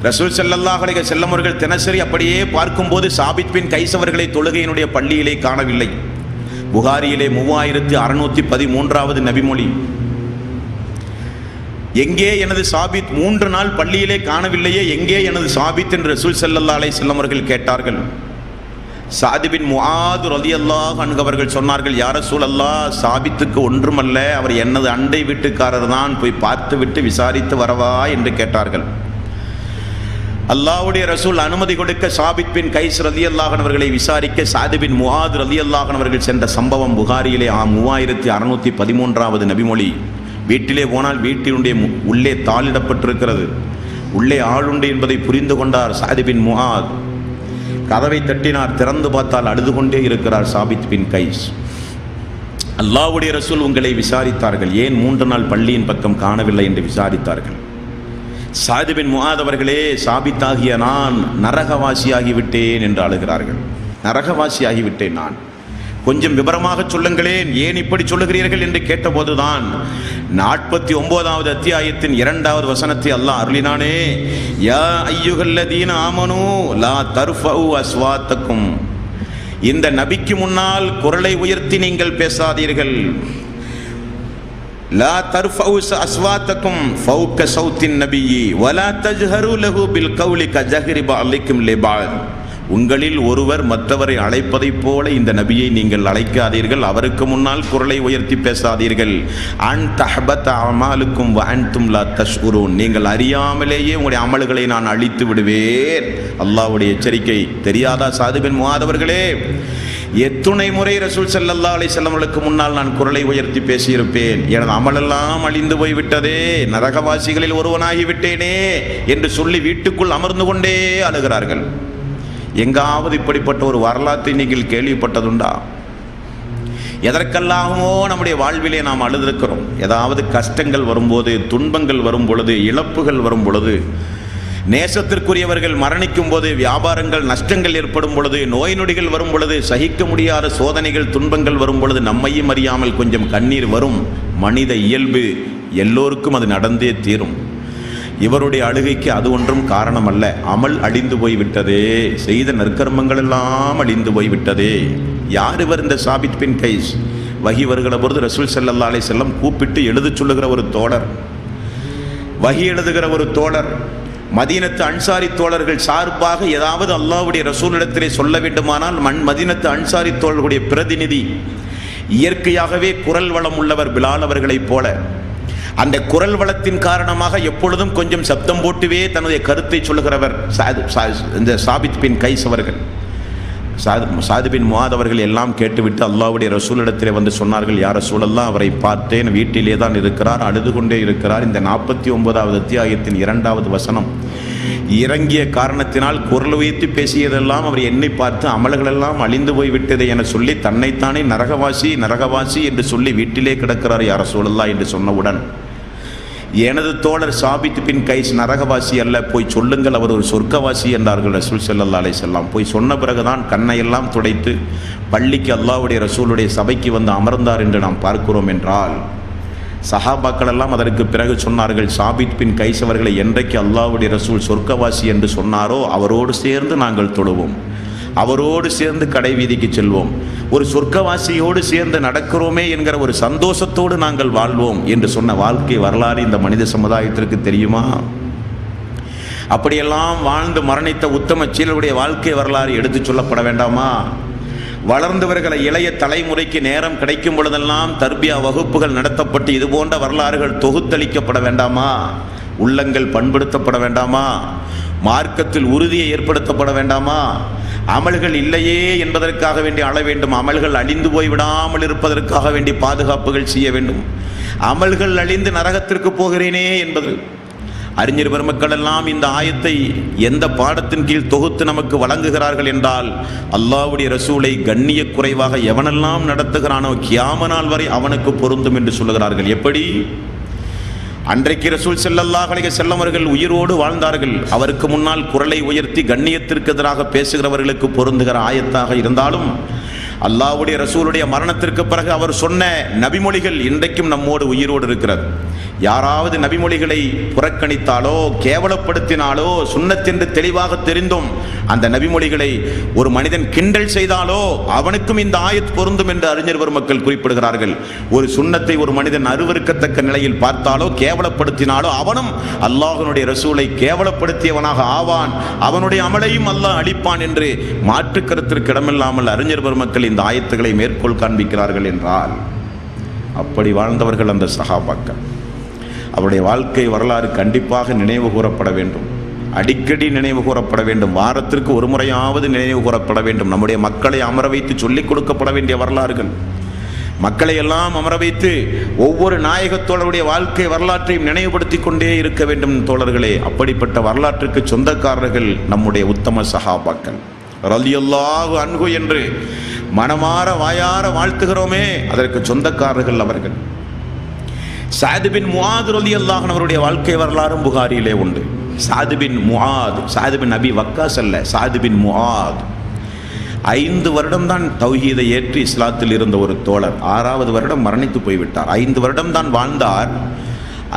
A: ரசூல் ஸல்லல்லாஹு அலைஹி வஸல்லம் அவர்கள் தினசரி அப்படியே பார்க்கும்போது சாபித் பின் கைஸ் அவர்களை தொழுகையினுடைய பள்ளியிலே காணவில்லை. புகாரியிலே 3613வது நபிமொழி. எங்கே எனது சாபித்? 3 நாள் பள்ளியிலே காணவில்லையே, எங்கே எனது சாபித் என்று ரசூல் ஸல்லல்லாஹு அலைஹி வஸல்லம் அவர்கள் கேட்டார்கள். சாத் பின் முஆத் ரலியல்லாஹு அன்ஹு அவர்கள் சொன்னார்கள், யா ரசூலல்லாஹ், சாபித்துக்கு ஒன்றுமல்ல, அவர் எனது அண்டை வீட்டுக்காரர் தான், போய் பார்த்து விட்டு விசாரித்து வரவா என்று கேட்டார்கள். அல்லாஹ்வுடைய ரசூல் அனுமதி கொடுக்க சாபித் பின் கைஸ் ரலியல்லாஹு அன்ஹு அவர்களை விசாரிக்க சாத் பின் முஆத் ரலியல்லாஹு அன்ஹு அவர்கள் சென்ற சம்பவம் புகாரியிலே 3613வது நபிமொழி. வீட்டிலே போனால் வீட்டினுடைய உள்ளே தாளிடப்பட்டிருக்கிறது, உள்ளே ஆளுண்டு என்பதை புரிந்து கொண்டார் சாத் பின் முஆத். கதவை தட்டினார், திறந்து பார்த்தால் அழுது கொண்டே இருக்கிறார் சாபித் பின் கைஸ். அல்லாஹ்வுடைய ரசூல் உங்களை விசாரித்தார்கள், ஏன் 3 நாள் பள்ளியின் பக்கம் காணவில்லை என்று விசாரித்தார்கள். சாத் பின் முஆத் அவர்களே, சாபித்தாகிய நான் நரகவாசியாகிவிட்டேன் என்று அழுகிறார்கள். நரகவாசியாகிவிட்டேன் நான், கொஞ்சம் விவரமாக சொல்லுங்களேன், ஏன் இப்படி சொல்லுகிறீர்கள் என்று கேட்டபோதுதான் 49வது அத்தியாயத்தின் 2வது வசனத்தை அல்லாஹ் அருளினானே, யா அய்யுஹல்லதீன ஆமனூ லா தர்ஃபஉ அஸ்வாத்தக்கும், இந்த நபிக்கு முன்னால் குரலை உயர்த்தி நீங்கள் பேசாதீர்கள். லா தர்ஃபஉ அஸ்வாத்தக்கும் ஃபௌக ஸௌத்தின் நபியி வலா தஜ்ஹரு லஹு பில் கௌலி கஜஹரி பஅலிக்கும் லிபஅத், உங்களில் ஒருவர் மற்றவரை அழைப்பதைப் போல இந்த நபியை நீங்கள் அழைக்காதீர்கள், அவருக்கு முன்னால் குரலை உயர்த்தி பேசாதீர்கள். அன் தஹ்பத அமாலுக்கும் வ அன்தும் லா தஷ்உரூன், நீங்கள் அறியாமலேயே உங்களுடைய அமல்களை நான் அழித்து விடுவேன். அல்லாஹ்வுடைய எச்சரிக்கை தெரியாதா சாத் பின் முஆத் அவர்களே? எத்துணை முறை ரசூல் ஸல்லல்லாஹு அலைஹி வஸல்லம் அவர்களுக்கு முன்னால் நான் குரலை உயர்த்தி பேசியிருப்பேன், எனது அமலெல்லாம் அழிந்து போய்விட்டதே, நரகவாசிகளில் ஒருவனாகிவிட்டேனே என்று சொல்லி வீட்டுக்குள் அமர்ந்து கொண்டே அழுகிறார்கள். எங்காவது இப்படிப்பட்ட ஒரு வரலாற்றை நீங்கள் கேள்விப்பட்டதுண்டா? எதற்கெல்லாமோ நம்முடைய வாழ்விலே நாம் அழுதிருக்கிறோம். ஏதாவது கஷ்டங்கள் வரும்போது, துன்பங்கள் வரும் பொழுது, இழப்புகள் வரும் பொழுது, நேசத்திற்குரியவர்கள் மரணிக்கும் போது, வியாபாரங்கள் நஷ்டங்கள் ஏற்படும் பொழுது, நோய் நொடிகள் வரும் பொழுது, சகிக்க முடியாத சோதனைகள் துன்பங்கள் வரும் பொழுது நம்மையும் அறியாமல் கொஞ்சம் கண்ணீர் வரும். மனித இயல்பு, எல்லோருக்கும் அது நடந்தே தீரும். இவருடைய அழுகைக்கு அது ஒன்றும் காரணம் அல்ல. அமல் அழிந்து போய்விட்டதே, செய்த நற்கர்மங்கள் எல்லாம் அழிந்து போய்விட்டதே. யார் இவர்? இந்த சாபித் பின் கைஸ். வஹி வருகிற பொழுது ரசூல் ஸல்லல்லாஹு அலைஹி வஸல்லம் கூப்பிட்டு எழுத சொல்லுகிற ஒரு தோழர், வஹி எழுதுகிற ஒரு தோழர், மதீனத்து அன்சாரி தோழர்கள் சார்பாக ஏதாவது அல்லாஹ்வுடைய ரசூலிடத்திலே சொல்ல வேண்டுமானால் மதீனத்து அன்சாரி தோழர்களுடைய பிரதிநிதி, இயற்கையாகவே குரல் வளம் உள்ளவர் பிலால் அவர்களைப் போல. அந்த குரல் வளத்தின் காரணமாக எப்பொழுதும் கொஞ்சம் சப்தம் போட்டுவே தன்னுடைய கருத்தை சொல்லுகிறவர் இந்த சாபித் பின் கைஸ் அவர்கள். சாத் பின் முஆத் அவர்கள் எல்லாம் கேட்டுவிட்டு அல்லாஹ்வுடைய ரசூலிடத்திலே வந்து சொன்னார்கள், யா ரசூலல்லாஹ், அவரை பார்த்தேன், வீட்டிலே தான் இருக்கிறார், அழுது கொண்டே இருக்கிறார். இந்த 49வது அத்தியாயத்தின் 2வது வசனம், இறங்கிய காரணத்தினால் குரல் உயர்த்தி பேசியதெல்லாம் அவர் என்னை பார்த்து அமல்களெல்லாம் அழிந்து போய்விட்டது என சொல்லி தன்னைத்தானே நரகவாசி நரகவாசி என்று சொல்லி வீட்டிலே கிடக்கிறார் யா ரசூலல்லாஹ் என்று சொன்னவுடன், எனது தோழர் சாபித் பின் கைஸ் நரகவாசி அல்ல, போய் சொல்லுங்கள் அவர் ஒரு சொர்க்கவாசி என்றார்கள் ரசூல் ஸல்லல்லாஹு அலைஹி வஸல்லம். போய் சொன்ன பிறகுதான் கண்ணையெல்லாம் துடைத்து பள்ளிக்கு அல்லாஹ்வுடைய ரசூலுடைய சபைக்கு வந்து அமர்ந்தார் என்று நாம் பார்க்கிறோம். என்றால் சஹாபாக்கள் எல்லாம் அதற்கு பிறகு சொன்னார்கள், சாபித் பின் கைஸ் அவர்களை என்றைக்கு அல்லாஹ்வுடைய ரசூல் சொர்க்கவாசி என்று சொன்னாரோ அவரோடு சேர்ந்து நாங்கள் தொழுவோம், அவரோடு சேர்ந்து கடை வீதிக்கு செல்வோம், ஒரு சொர்க்கவாசியோடு சேர்ந்து நடக்கிறோமே என்கிற ஒரு சந்தோஷத்தோடு நாங்கள் வாழ்வோம் என்று சொன்ன வாழ்க்கை வரலாறு இந்த மனித சமுதாயத்திற்கு தெரியுமா? அப்படியெல்லாம் வாழ்ந்து மரணித்த உத்தம சீலருடைய வாழ்க்கை வரலாறு எடுத்து சொல்லப்பட வேண்டாமா? வளர்ந்தவர்களை இளைய தலைமுறைக்கு நேரம் கிடைக்கும் பொழுதெல்லாம் தர்பியா வகுப்புகள் நடத்தப்பட்டு இது போன்ற வரலாறுகள் தொகுத்தளிக்கப்பட வேண்டாமா? உள்ளங்கள் பண்படுத்தப்பட வேண்டாமா? மார்க்கத்தில் உறுதியை ஏற்படுத்தப்பட வேண்டாமா? அமல்கள் இல்லையே என்பதற்காக வேண்டி அழ வேண்டும், அமல்கள் அழிந்து போய்விடாமல் இருப்பதற்காக வேண்டி பாதுகாப்புகள் செய்ய வேண்டும். அமல்கள் அழிந்து நரகத்திற்கு போகிறேனே என்பது அறிஞர் பெருமக்கள் எல்லாம் இந்த ஆயத்தை எந்த பாடத்தின் கீழ் தொகுத்து நமக்கு வழங்குகிறார்கள் என்றால், அல்லாஹ்வுடைய ரசூலை கண்ணிய குறைவாக எவனெல்லாம் நடத்துகிறானோ கியாம நாள் வரை அவனுக்கு பொருந்தும் என்று சொல்லுகிறார்கள். எப்படி? அன்றைக்கு ரசூல் ஸல்லல்லாஹு அலைஹி வஸல்லம் அவர்கள் உயிரோடு வாழ்ந்தார்கள். அவருக்கு முன்னால் குரலை உயர்த்தி கண்ணியத்திற்கு எதிராக பேசுகிறவர்களுக்கு பொருந்துகிற ஆயத்தாக இருந்தாலும், அல்லாஹ்வுடைய ரசூலுடைய மரணத்திற்கு பிறகு அவர் சொன்ன நபிமொழிகள் இன்றைக்கும் நம்மோடு உயிரோடு இருக்கிறது. யாராவது நபிமொழிகளை புறக்கணித்தாலோ கேவலப்படுத்தினாலோ சுன்னத்தென்று தெளிவாக தெரிந்தும் அந்த நபிமொழிகளை ஒரு மனிதன் கிண்டல் செய்தாலோ அவனுக்கும் இந்த ஆயத் பொருந்தும் என்று அறிஞர் பெருமக்கள் குறிப்பிடுகிறார்கள். ஒரு சுன்னத்தை ஒரு மனிதன் அருவருக்கத்தக்க நிலையில் பார்த்தாலோ கேவலப்படுத்தினாலோ அவனும் அல்லாஹ்வுடைய ரசூலை கேவலப்படுத்தியவனாக ஆவான், அவனுடைய அமலையும் அல்லாஹ் அளிப்பான் என்று மாற்று கருத்திற்கு இடமில்லாமல் அறிஞர் பெருமக்கள் இந்த ஆயத்துக்களை மேற்கோள் காண்பிக்கிறார்கள். என்றால் அப்படி வாழ்ந்தவர்கள் அந்த சஹாபாக்கள். அவருடைய வாழ்க்கை வரலாறு கண்டிப்பாக நினைவு கூறப்பட வேண்டும், அடிக்கடி நினைவு கூறப்பட வேண்டும், வாரத்திற்கு ஒரு முறையாவது நினைவு கூறப்பட வேண்டும். நம்முடைய மக்களை அமர வைத்து சொல்லிக் கொடுக்கப்பட வேண்டிய வரலாறுகள். மக்களை எல்லாம் அமர வைத்து ஒவ்வொரு நாயகத்தோழருடைய வாழ்க்கை வரலாற்றையும் நினைவுபடுத்தி கொண்டே இருக்க வேண்டும் தோழர்களே. அப்படிப்பட்ட வரலாற்றுக்கு சொந்தக்காரர்கள் நம்முடைய உத்தம சஹாபாக்கள் ரலியல்லாஹு அன்ஹு என்று மனமாற வாயார வாழ்த்துகிறோமே, அதற்கு சொந்தக்காரர்கள் அவர்கள். சாத் பின் முஆத் ரலியல்லாஹு அன்ஹு அவருடைய வாழ்க்கை வரலாறும் புகாரியிலே உண்டு. சாத் பின் முஆத், சாத் பின் நபி வக்காஸ் அல்ல, சாத் பின் முஆத் 5 வருடம் தான் தௌஹீதை ஏற்று இஸ்லாத்தில் இருந்த ஒரு தோழர். 6வது வருடம் மரணித்து போய்விட்டார். 5 வருடம் தான் வாழ்ந்தார்.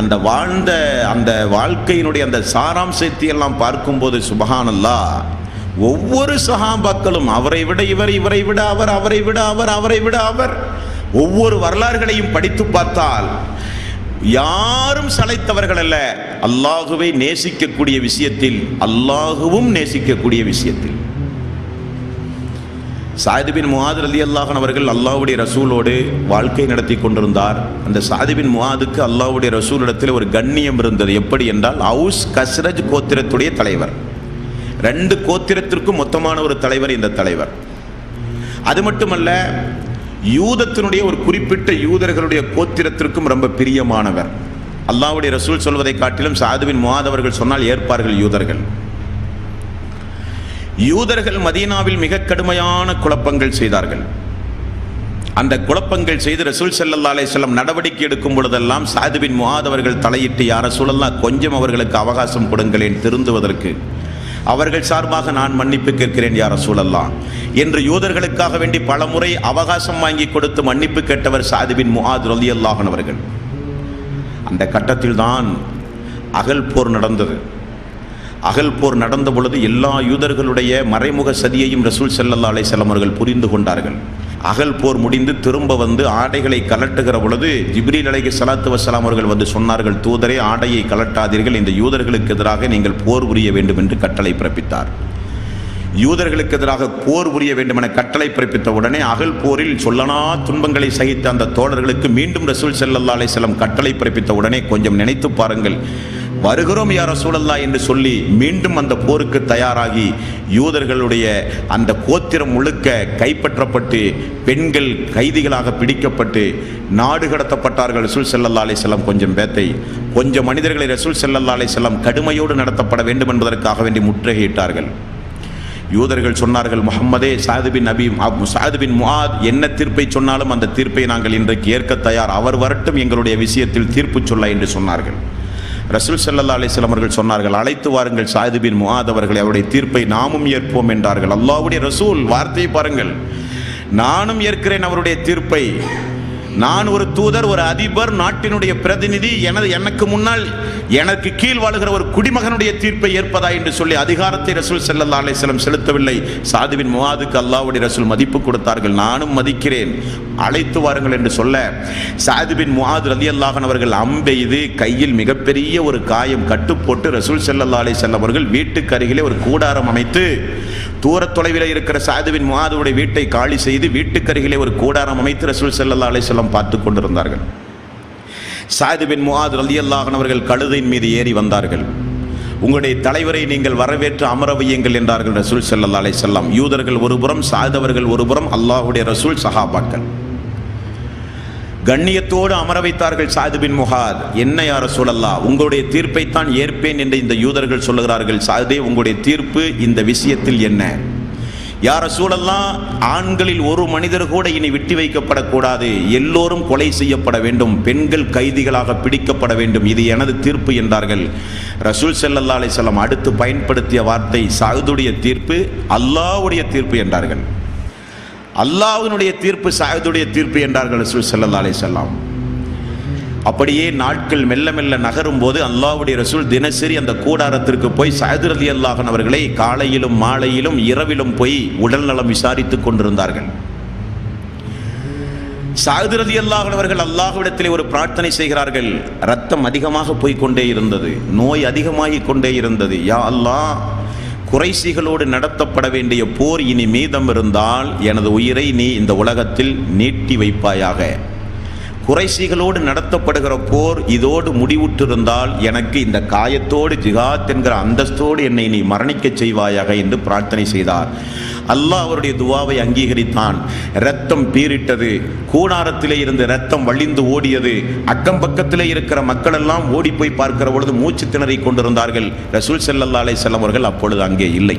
A: அந்த வாழ்ந்த அந்த வாழ்க்கையினுடைய அந்த சாராம்சத்தை எல்லாம் பார்க்கும்போது சுப்ஹானல்லாஹ், ஒவ்வொரு சஹாபாக்களும் அவரை விட இவர், இவரை விட அவர், அவரை விட அவர், அவரை விட அவர், ஒவ்வொரு வரலாறுகளையும் படித்து பார்த்தால் யாரும் சளைத்தவர்கள் அல்ல. அல்லாஹுவை நேசிக்கக்கூடிய விஷயத்தில், அல்லாஹுவும் நேசிக்கக்கூடிய விஷயத்தில். சாத் பின் முஆத் ரலியல்லாஹு அன்ஹு அவர்கள் அல்லாஹ்வுடைய ரசூலோடு வாழ்க்கை நடத்தி கொண்டிருந்தார். அந்த சாத் பின் முஆதுக்கு அல்லாஹ்வுடைய ரசூலிடத்தில் ஒரு கண்ணியம் இருந்தது. எப்படி என்றால், அவுஸ் கஸ்ரஜ் கோத்திரத்துடைய தலைவர். 2 கோத்திரத்திற்கும் மொத்தமான ஒரு தலைவர் இந்த தலைவர். அது மட்டுமல்ல, யூதத்தினுடைய ஒரு குறிப்பிட்ட யூதர்களுடைய கோத்திரத்திற்கும் ரொம்ப பிரியமானவர். அல்லாஹ்வுடைய ரசூல் சொல்வதை காட்டிலும் சாத் பின் முஆத் அவர்கள் சொன்னால் ஏற்பார்கள் யூதர்கள். யூதர்கள் மதீனாவில் மிக கடுமையான குழப்பங்கள் செய்தார்கள். அந்த குழப்பங்கள் செய்து ரசூல் ஸல்லல்லாஹு அலைஹி வஸல்லம் நடவடிக்கை எடுக்கும் பொழுதெல்லாம் சாத் பின் முஆத் அவர்கள் தலையிட்டு, யா ரசூலல்லாஹ் கொஞ்சம் அவர்களுக்கு அவகாசம் கொடுங்களேன் திருந்துவதற்கு, அவர்கள் சார்பாக நான் மன்னிப்பு கேட்கிறேன் யா ரசூலல்லாஹ் என்று யூதர்களுக்காக வேண்டி பலமுறை அவகாசம் வாங்கி கொடுத்து மன்னிப்பு கேட்டவர் சாத் பின் முஆத் ரலியல்லாஹு அன்ஹு அவர்கள். அந்த கட்டத்தில் தான் அகல் போர் நடந்தது. அகல் போர் நடந்த பொழுது எல்லா யூதர்களுடைய மறைமுக சதியையும் ரசூல் ஸல்லல்லாஹு அலைஹி வஸல்லம் அவர்கள் புரிந்து கொண்டார்கள். அகல் போர் முடிந்து திரும்ப வந்து ஆடைகளை கலட்டுகிற பொழுது ஜிப்ரீல் அலைஹிஸ்ஸலாத்து வஸ்ஸலாம் அவர்கள் வந்து சொன்னார்கள், தூதரே ஆடையை கலட்டாதீர்கள், இந்த யூதர்களுக்கு எதிராக நீங்கள் போர் புரிய வேண்டும் என்று கட்டளை பிறப்பித்தார். யூதர்களுக்கு எதிராக போர் புரிய வேண்டும் என கட்டளை பிறப்பித்த உடனே அகல் போரில் சொல்லனா துன்பங்களை சகித்த அந்த தோழர்களுக்கு மீண்டும் ரசூல் ஸல்லல்லாஹு அலைஹி வஸல்லம் கட்டளை பிறப்பித்த உடனே கொஞ்சம் நினைத்து பாருங்கள், வருகிறோம் யா ரசூலல்லாஹ் என்று சொல்லி மீண்டும் அந்த போருக்கு தயாராகி யூதர்களுடைய அந்த கோத்திரம் முழுக்க கைப்பற்றப்பட்டு பெண்கள் கைதிகளாக பிடிக்கப்பட்டு நாடு கடத்தப்பட்டார்கள். ரசூல் ஸல்லல்லாஹு அலைஹி வஸல்லம் கொஞ்சம் மனிதர்களை ரசூல் ஸல்லல்லாஹு அலைஹி வஸல்லம் கடுமையோடு நடத்தப்பட வேண்டும் என்பதற்காக வேண்டி முற்றுகையிட்டார்கள். யூதர்கள் சொன்னார்கள், முஹம்மதே, சாது பின் முஆத் என்ன தீர்ப்பை சொன்னாலும் அந்த தீர்ப்பை நாங்கள் இன்றைக்கு ஏற்க தயார், அவர் வரட்டும் எங்களுடைய விஷயத்தில் தீர்ப்பு சொல்ல என்று சொன்னார்கள். ரசூல் ஸல்லல்லாஹு அலைஹி வஸல்லம் அவர்கள் சொன்னார்கள், அழைத்து வாருங்கள் சாது பின் முஆத் அவர்களை, அவருடைய தீர்ப்பை நாமும் ஏற்போம் என்றார்கள். அல்லாஹ்வுடைய ரசூல் வார்த்தையை பாருங்கள், நானும் ஏற்கிறேன் அவருடைய தீர்ப்பை. நான் ஒரு தூதர், ஒரு அதிபர், நாட்டினுடைய பிரதிநிதி, எனக்கு முன்னால் எனக்கு கீழ் வாழுகிற ஒரு குடிமகனுடைய தீர்ப்பை ஏற்பதா என்று சொல்லி அதிகாரத்தை ரசூல் ஸல்லல்லாஹு அலைஹி வஸல்லம் செலுத்தவில்லை. சாது பின் முஆதுக்கு அல்லாஹ்வுடைய ரசூல் மதிப்பு கொடுத்தார்கள். நானும் மதிக்கிறேன், அழைத்து வாருங்கள் என்று சொல்ல சாது பின் முஆத் ரலியல்லாஹு அன்ஹு அவர்கள் அம்பெய்து கையில் மிகப்பெரிய ஒரு காயம் கட்டு போட்டு ரசூல் ஸல்லல்லாஹு அலைஹி வஸல்லம் அவர்கள் வீட்டுக்கு அருகிலே ஒரு கூடாரம் அமைத்து தூர தொலைவில் இருக்கிற சாது பின் முஆதுடைய வீட்டை காலி செய்து வீட்டுக்கு அருகிலே ஒரு கூடாரம் அமைத்து ரசூல் ஸல்லல்லாஹு அலைஹி வஸல்லம் பார்த்து கொண்டிருந்தார்கள். சாது பின் முஆத் ரலியல்லாஹு அன்ஹு அவர்கள் கழுதையின் மீது ஏறி வந்தார்கள். உங்களுடைய தலைவரை நீங்கள் வரவேற்று அமர வையுங்கள் என்றார்கள் ரசூல் ஸல்லல்லாஹு அலைஹி வஸல்லம். யூதர்கள் ஒருபுறம், சாது அவர்கள் ஒருபுறம், அல்லாஹ்வுடைய ரசூல், சஹாபாக்கள் கண்ணியத்தோடு அமர வைத்தார்கள். சாது பின் முஆத், என்ன யா ரசூலல்லாஹ், உங்களுடைய தீர்ப்பைத்தான் ஏற்பேன் என்று இந்த யூதர்கள் சொல்லுகிறார்கள். சாதே, உங்களுடைய தீர்ப்பு இந்த விஷயத்தில் என்ன? யா ரசூலல்லாஹ், ஆண்களில் ஒரு மனிதர் கூட இனி விட்டு வைக்கப்படக்கூடாது, எல்லோரும் கொலை செய்யப்பட வேண்டும், பெண்கள் கைதிகளாக பிடிக்கப்பட வேண்டும், இது எனது தீர்ப்பு என்றார்கள். ரசூல் ஸல்லல்லாஹு அலைஹி வஸல்லம் அடுத்து பயன்படுத்திய வார்த்தை சாதுடைய தீர்ப்பு அல்லாஹ்வுடைய தீர்ப்பு என்றார்கள். அல்லாஹ்வினுடைய தீர்ப்பு சாதுடைய தீர்ப்பு என்றார்கள் ரசூல் ஸல்லல்லாஹு அலைஹி வஸல்லம். அப்படியே நாட்கள் மெல்ல மெல்ல நகரும் போது அல்லாஹ்வுடைய ரசூல் தினசரி அந்த கூடாரத்திற்கு போய் சாது ரலியல்லாஹு அன்ஹு அவர்களை காலையிலும் மாலையிலும் இரவிலும் போய் உடல் நலம் விசாரித்துக் கொண்டிருந்தார்கள். சாது ரலியல்லாஹு அன்ஹு அவர்கள் அல்லாஹ்விடத்திலே ஒரு பிரார்த்தனை செய்கிறார்கள். ரத்தம் அதிகமாக போய்கொண்டே இருந்தது, நோய் அதிகமாகிக் கொண்டே இருந்தது. யா அல்லாஹ், குறைஷிகளோடு நடத்தப்பட வேண்டிய போர் இனி மீதம் இருந்தால் எனது உயிரை நீ இந்த உலகத்தில் நீட்டி வைப்பாயாக. குறைஷிகளோடு நடத்தப்படுகிற போர் இதோடு முடிவுற்றிருந்தால் எனக்கு இந்த காயத்தோடு ஜிஹாத் என்கிற அந்தஸ்தோடு என்னை நீ மரணிக்க செய்வாயாக என்று பிரார்த்தனை செய்தார். அல்லாஹ் அவருடைய துவாவை அங்கீகரித்தான். இரத்தம் பீரிட்டது, கூடாரத்திலே இருந்து இரத்தம் வழிந்து ஓடியது. அக்கம் பக்கத்திலே இருக்கிற மக்கள் எல்லாம் ஓடி போய் பார்க்கிற பொழுது மூச்சு திணறி கொண்டிருந்தார்கள். ரசூல் ஸல்லல்லாஹு அலைஹி வஸல்லம் அவர்கள் அப்பொழுது அங்கே இல்லை.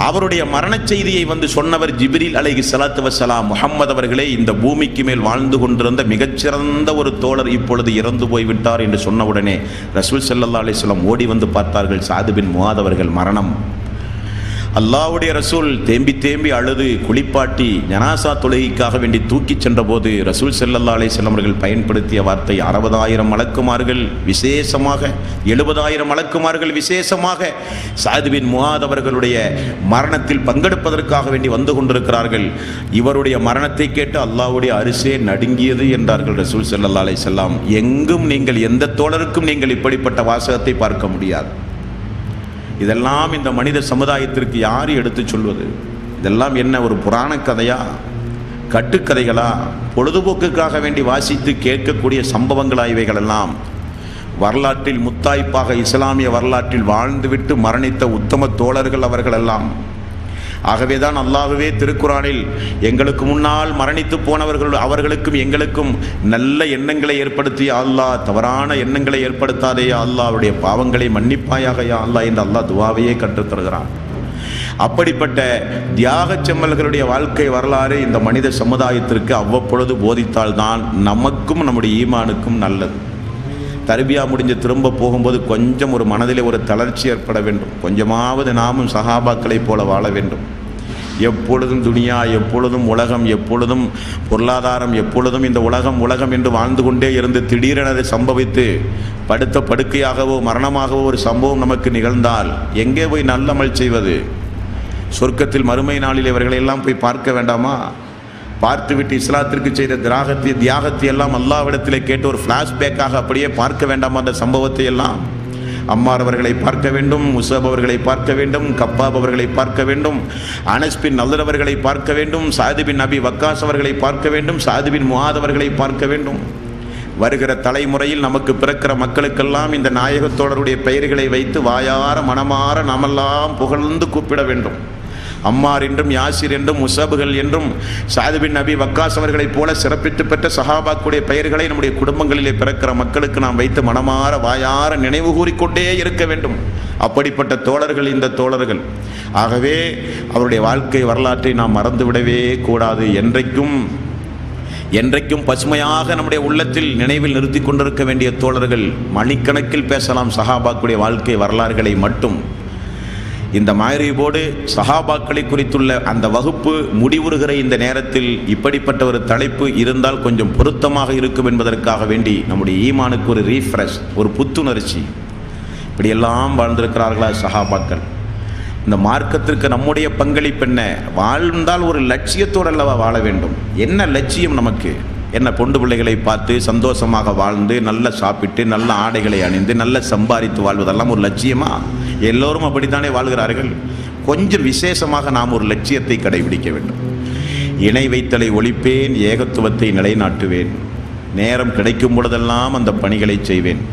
A: அவருடைய மரண செய்தியை வந்து சொன்னவர் ஜிப்ரீல் அலைஹிஸ்ஸலாத்து வஸ்ஸலாம். முஹம்மது அவர்களே, இந்த பூமிக்கு மேல் வாழ்ந்து கொண்டிருந்த மிகச்சிறந்த ஒரு தோழர் இப்பொழுது இறந்து போய்விட்டார் என்று சொன்னவுடனே ரசூல் ஸல்லல்லாஹு அலைஹி வஸல்லம் ஓடி வந்து பார்த்தார்கள். சாது பின் முஆத் அவர்கள் மரணம். அல்லாஹ்வுடைய ரசூல் தேம்பி தேம்பி அழுது குளிப்பாட்டி ஜனாசா தொழுகைக்காக வேண்டி தூக்கிச் சென்ற போது ரசூல் ஸல்லல்லாஹு அலைஹி வஸல்லம் அவர்கள் பயன்படுத்திய வார்த்தை 60,000 மலக்குமார்கள் விசேஷமாக, 70,000 மலக்குமார்கள் விசேஷமாக சாது பின் முஆத் அவர்களுடைய மரணத்தில் பங்கெடுப்பதற்காக வேண்டி வந்து கொண்டிருக்கிறார்கள். இவருடைய மரணத்தை கேட்டு அல்லாஹ்வுடைய அரிசே நடுங்கியது என்றார்கள் ரசூல் ஸல்லல்லாஹு அலைஹி வஸல்லம். எங்கும் நீங்கள், எந்த தோழருக்கும் நீங்கள் இப்படிப்பட்ட வாசகத்தை பார்க்க முடியாது. இதெல்லாம் இந்த மனித சமுதாயத்திற்கு யார் எடுத்து சொல்வது? இதெல்லாம் என்ன ஒரு புராண கதையா, கட்டுக்கதைகளா, பொழுதுபோக்குக்காக வேண்டி வாசித்து கேட்கக்கூடிய சம்பவங்களா இவைகளெல்லாம்? வரலாற்றில் முத்தாய்ப்பாக இஸ்லாமிய வரலாற்றில் வாழ்ந்துவிட்டு மரணித்த உத்தம தோழர்கள் அவர்களெல்லாம். ஆகவேதான் அல்லாஹ்வே திருக்குரானில் எங்களுக்கு முன்னால் மரணித்து போனவர்கள் அவர்களுக்கும் எங்களுக்கும் நல்ல எண்ணங்களை ஏற்படுத்திய அல்லாஹ், தவறான எண்ணங்களை ஏற்படுத்தாதே அல்லாஹ், அவருடைய பாவங்களை மன்னிப்பாயாக யா அல்லாஹ் என்று அல்லாஹ் துவாவையே கற்றுத்தருகிறான். அப்படிப்பட்ட தியாக செம்மல்களுடைய வாழ்க்கை வரலாறு இந்த மனித சமுதாயத்திற்கு அவ்வப்பொழுது போதித்தால்தான் நமக்கும் நம்முடைய ஈமானுக்கும் நல்லது. தர்பியா முடிஞ்சு திரும்ப போகும்போது கொஞ்சம் ஒரு மனதிலே ஒரு தளர்ச்சி ஏற்பட வேண்டும். கொஞ்சமாவது நாமும் சஹாபாக்களை போல வாழ வேண்டும். எப்பொழுதும் துனியா, எப்பொழுதும் உலகம், எப்பொழுதும் பொருளாதாரம், எப்பொழுதும் இந்த உலகம் என்று வாழ்ந்து கொண்டே இருந்து திடீரென அதை சம்பவித்து படுத்த படுக்கையாகவோ மரணமாகவோ ஒரு சம்பவம் நமக்கு நிகழ்ந்தால் எங்கே போய் நல்லமல் செய்வது? சொர்க்கத்தில் மறுமை நாளில் இவர்களையெல்லாம் போய் பார்க்க வேண்டாமா? பார்த்துவிட்டு இஸ்லாத்திற்கு செய்த தியாகத்தை எல்லாம் அல்லாஹ்விடத்திலே கேட்டு ஒரு ஃப்ளாஷ்பேக்காக அப்படியே பார்க்க வேண்டாமா அந்த சம்பவத்தை எல்லாம்? அம்மார் அவர்களை பார்க்க வேண்டும், முஸப் அவர்களை பார்க்க வேண்டும், கப்பாப் அவர்களை பார்க்க வேண்டும், அனஸ் பின் நதர் அவர்களை பார்க்க வேண்டும், சாது பின் அபி வக்காஸ் அவர்களை பார்க்க வேண்டும், சாது பின் முஆத் அவர்களை பார்க்க வேண்டும். வருகிற தலைமுறையில் நமக்கு பிறக்கிற மக்களுக்கெல்லாம் இந்த நாயகத்தோழருடைய பெயர்களை வைத்து வாயார மனமாற நாமெல்லாம் புகழ்ந்து கூப்பிட வேண்டும். அம்மார் என்றும் யாசிர் என்றும் முஸாபுகள் என்றும் சாது பின் நபி வக்காஸ் அவர்களைப் போல சிறப்பித்து பெற்ற சஹாபாக்குடைய பெயர்களை நம்முடைய குடும்பங்களிலே பிறக்கிற மக்களுக்கு நாம் வைத்து மனமாற வாயார நினைவு கூறிக்கொண்டே இருக்க வேண்டும். அப்படிப்பட்ட தோழர்கள் இந்த தோழர்கள். ஆகவே அவருடைய வாழ்க்கை வரலாற்றை நாம் மறந்துவிடவே கூடாது. என்றைக்கும் பசுமையாக நம்முடைய உள்ளத்தில் நினைவில் நிறுத்தி கொண்டிருக்க வேண்டிய தோழர்கள். மணிக்கணக்கில் பேசலாம் சஹாபாக்குடைய வாழ்க்கை வரலாறுகளை மட்டும். இந்த மக்ரிபோடு சஹாபாக்களை குறித்துள்ள அந்த வகுப்பு முடிவுறுகிற இந்த நேரத்தில் இப்படிப்பட்ட ஒரு தலைப்பு இருந்தால் கொஞ்சம் பொருத்தமாக இருக்கும் என்பதற்காக வேண்டி நம்முடைய ஈமானுக்கு ஒரு ரீஃப்ரெஷ், ஒரு புத்துணர்ச்சி. இப்படியெல்லாம் வாழ்ந்திருக்கிறார்களா சஹாபாக்கள்? இந்த மார்க்கத்திற்கு நம்முடைய பங்களிப்பு என்ன? வாழ்ந்தால் ஒரு லட்சியத்தோடு அல்லவா வாழ வேண்டும். என்ன லட்சியம் நமக்கு? என்ன பொண்டு பிள்ளைகளை பார்த்து சந்தோஷமாக வாழ்ந்து நல்ல சாப்பிட்டு நல்ல ஆடைகளை அணிந்து நல்ல சம்பாதித்து வாழ்வதெல்லாம் ஒரு லட்சியமா? எல்லோரும் அப்படித்தானே வாழ்கிறார்கள். கொஞ்சம் விசேஷமாக நாம் ஒரு லட்சியத்தை கடைபிடிக்க வேண்டும். இணை வைத்தலை ஒழிப்பேன், ஏகத்துவத்தை நிலைநாட்டுவேன், நேரம் கிடைக்கும் பொழுதெல்லாம் அந்த பணிகளை செய்வேன்.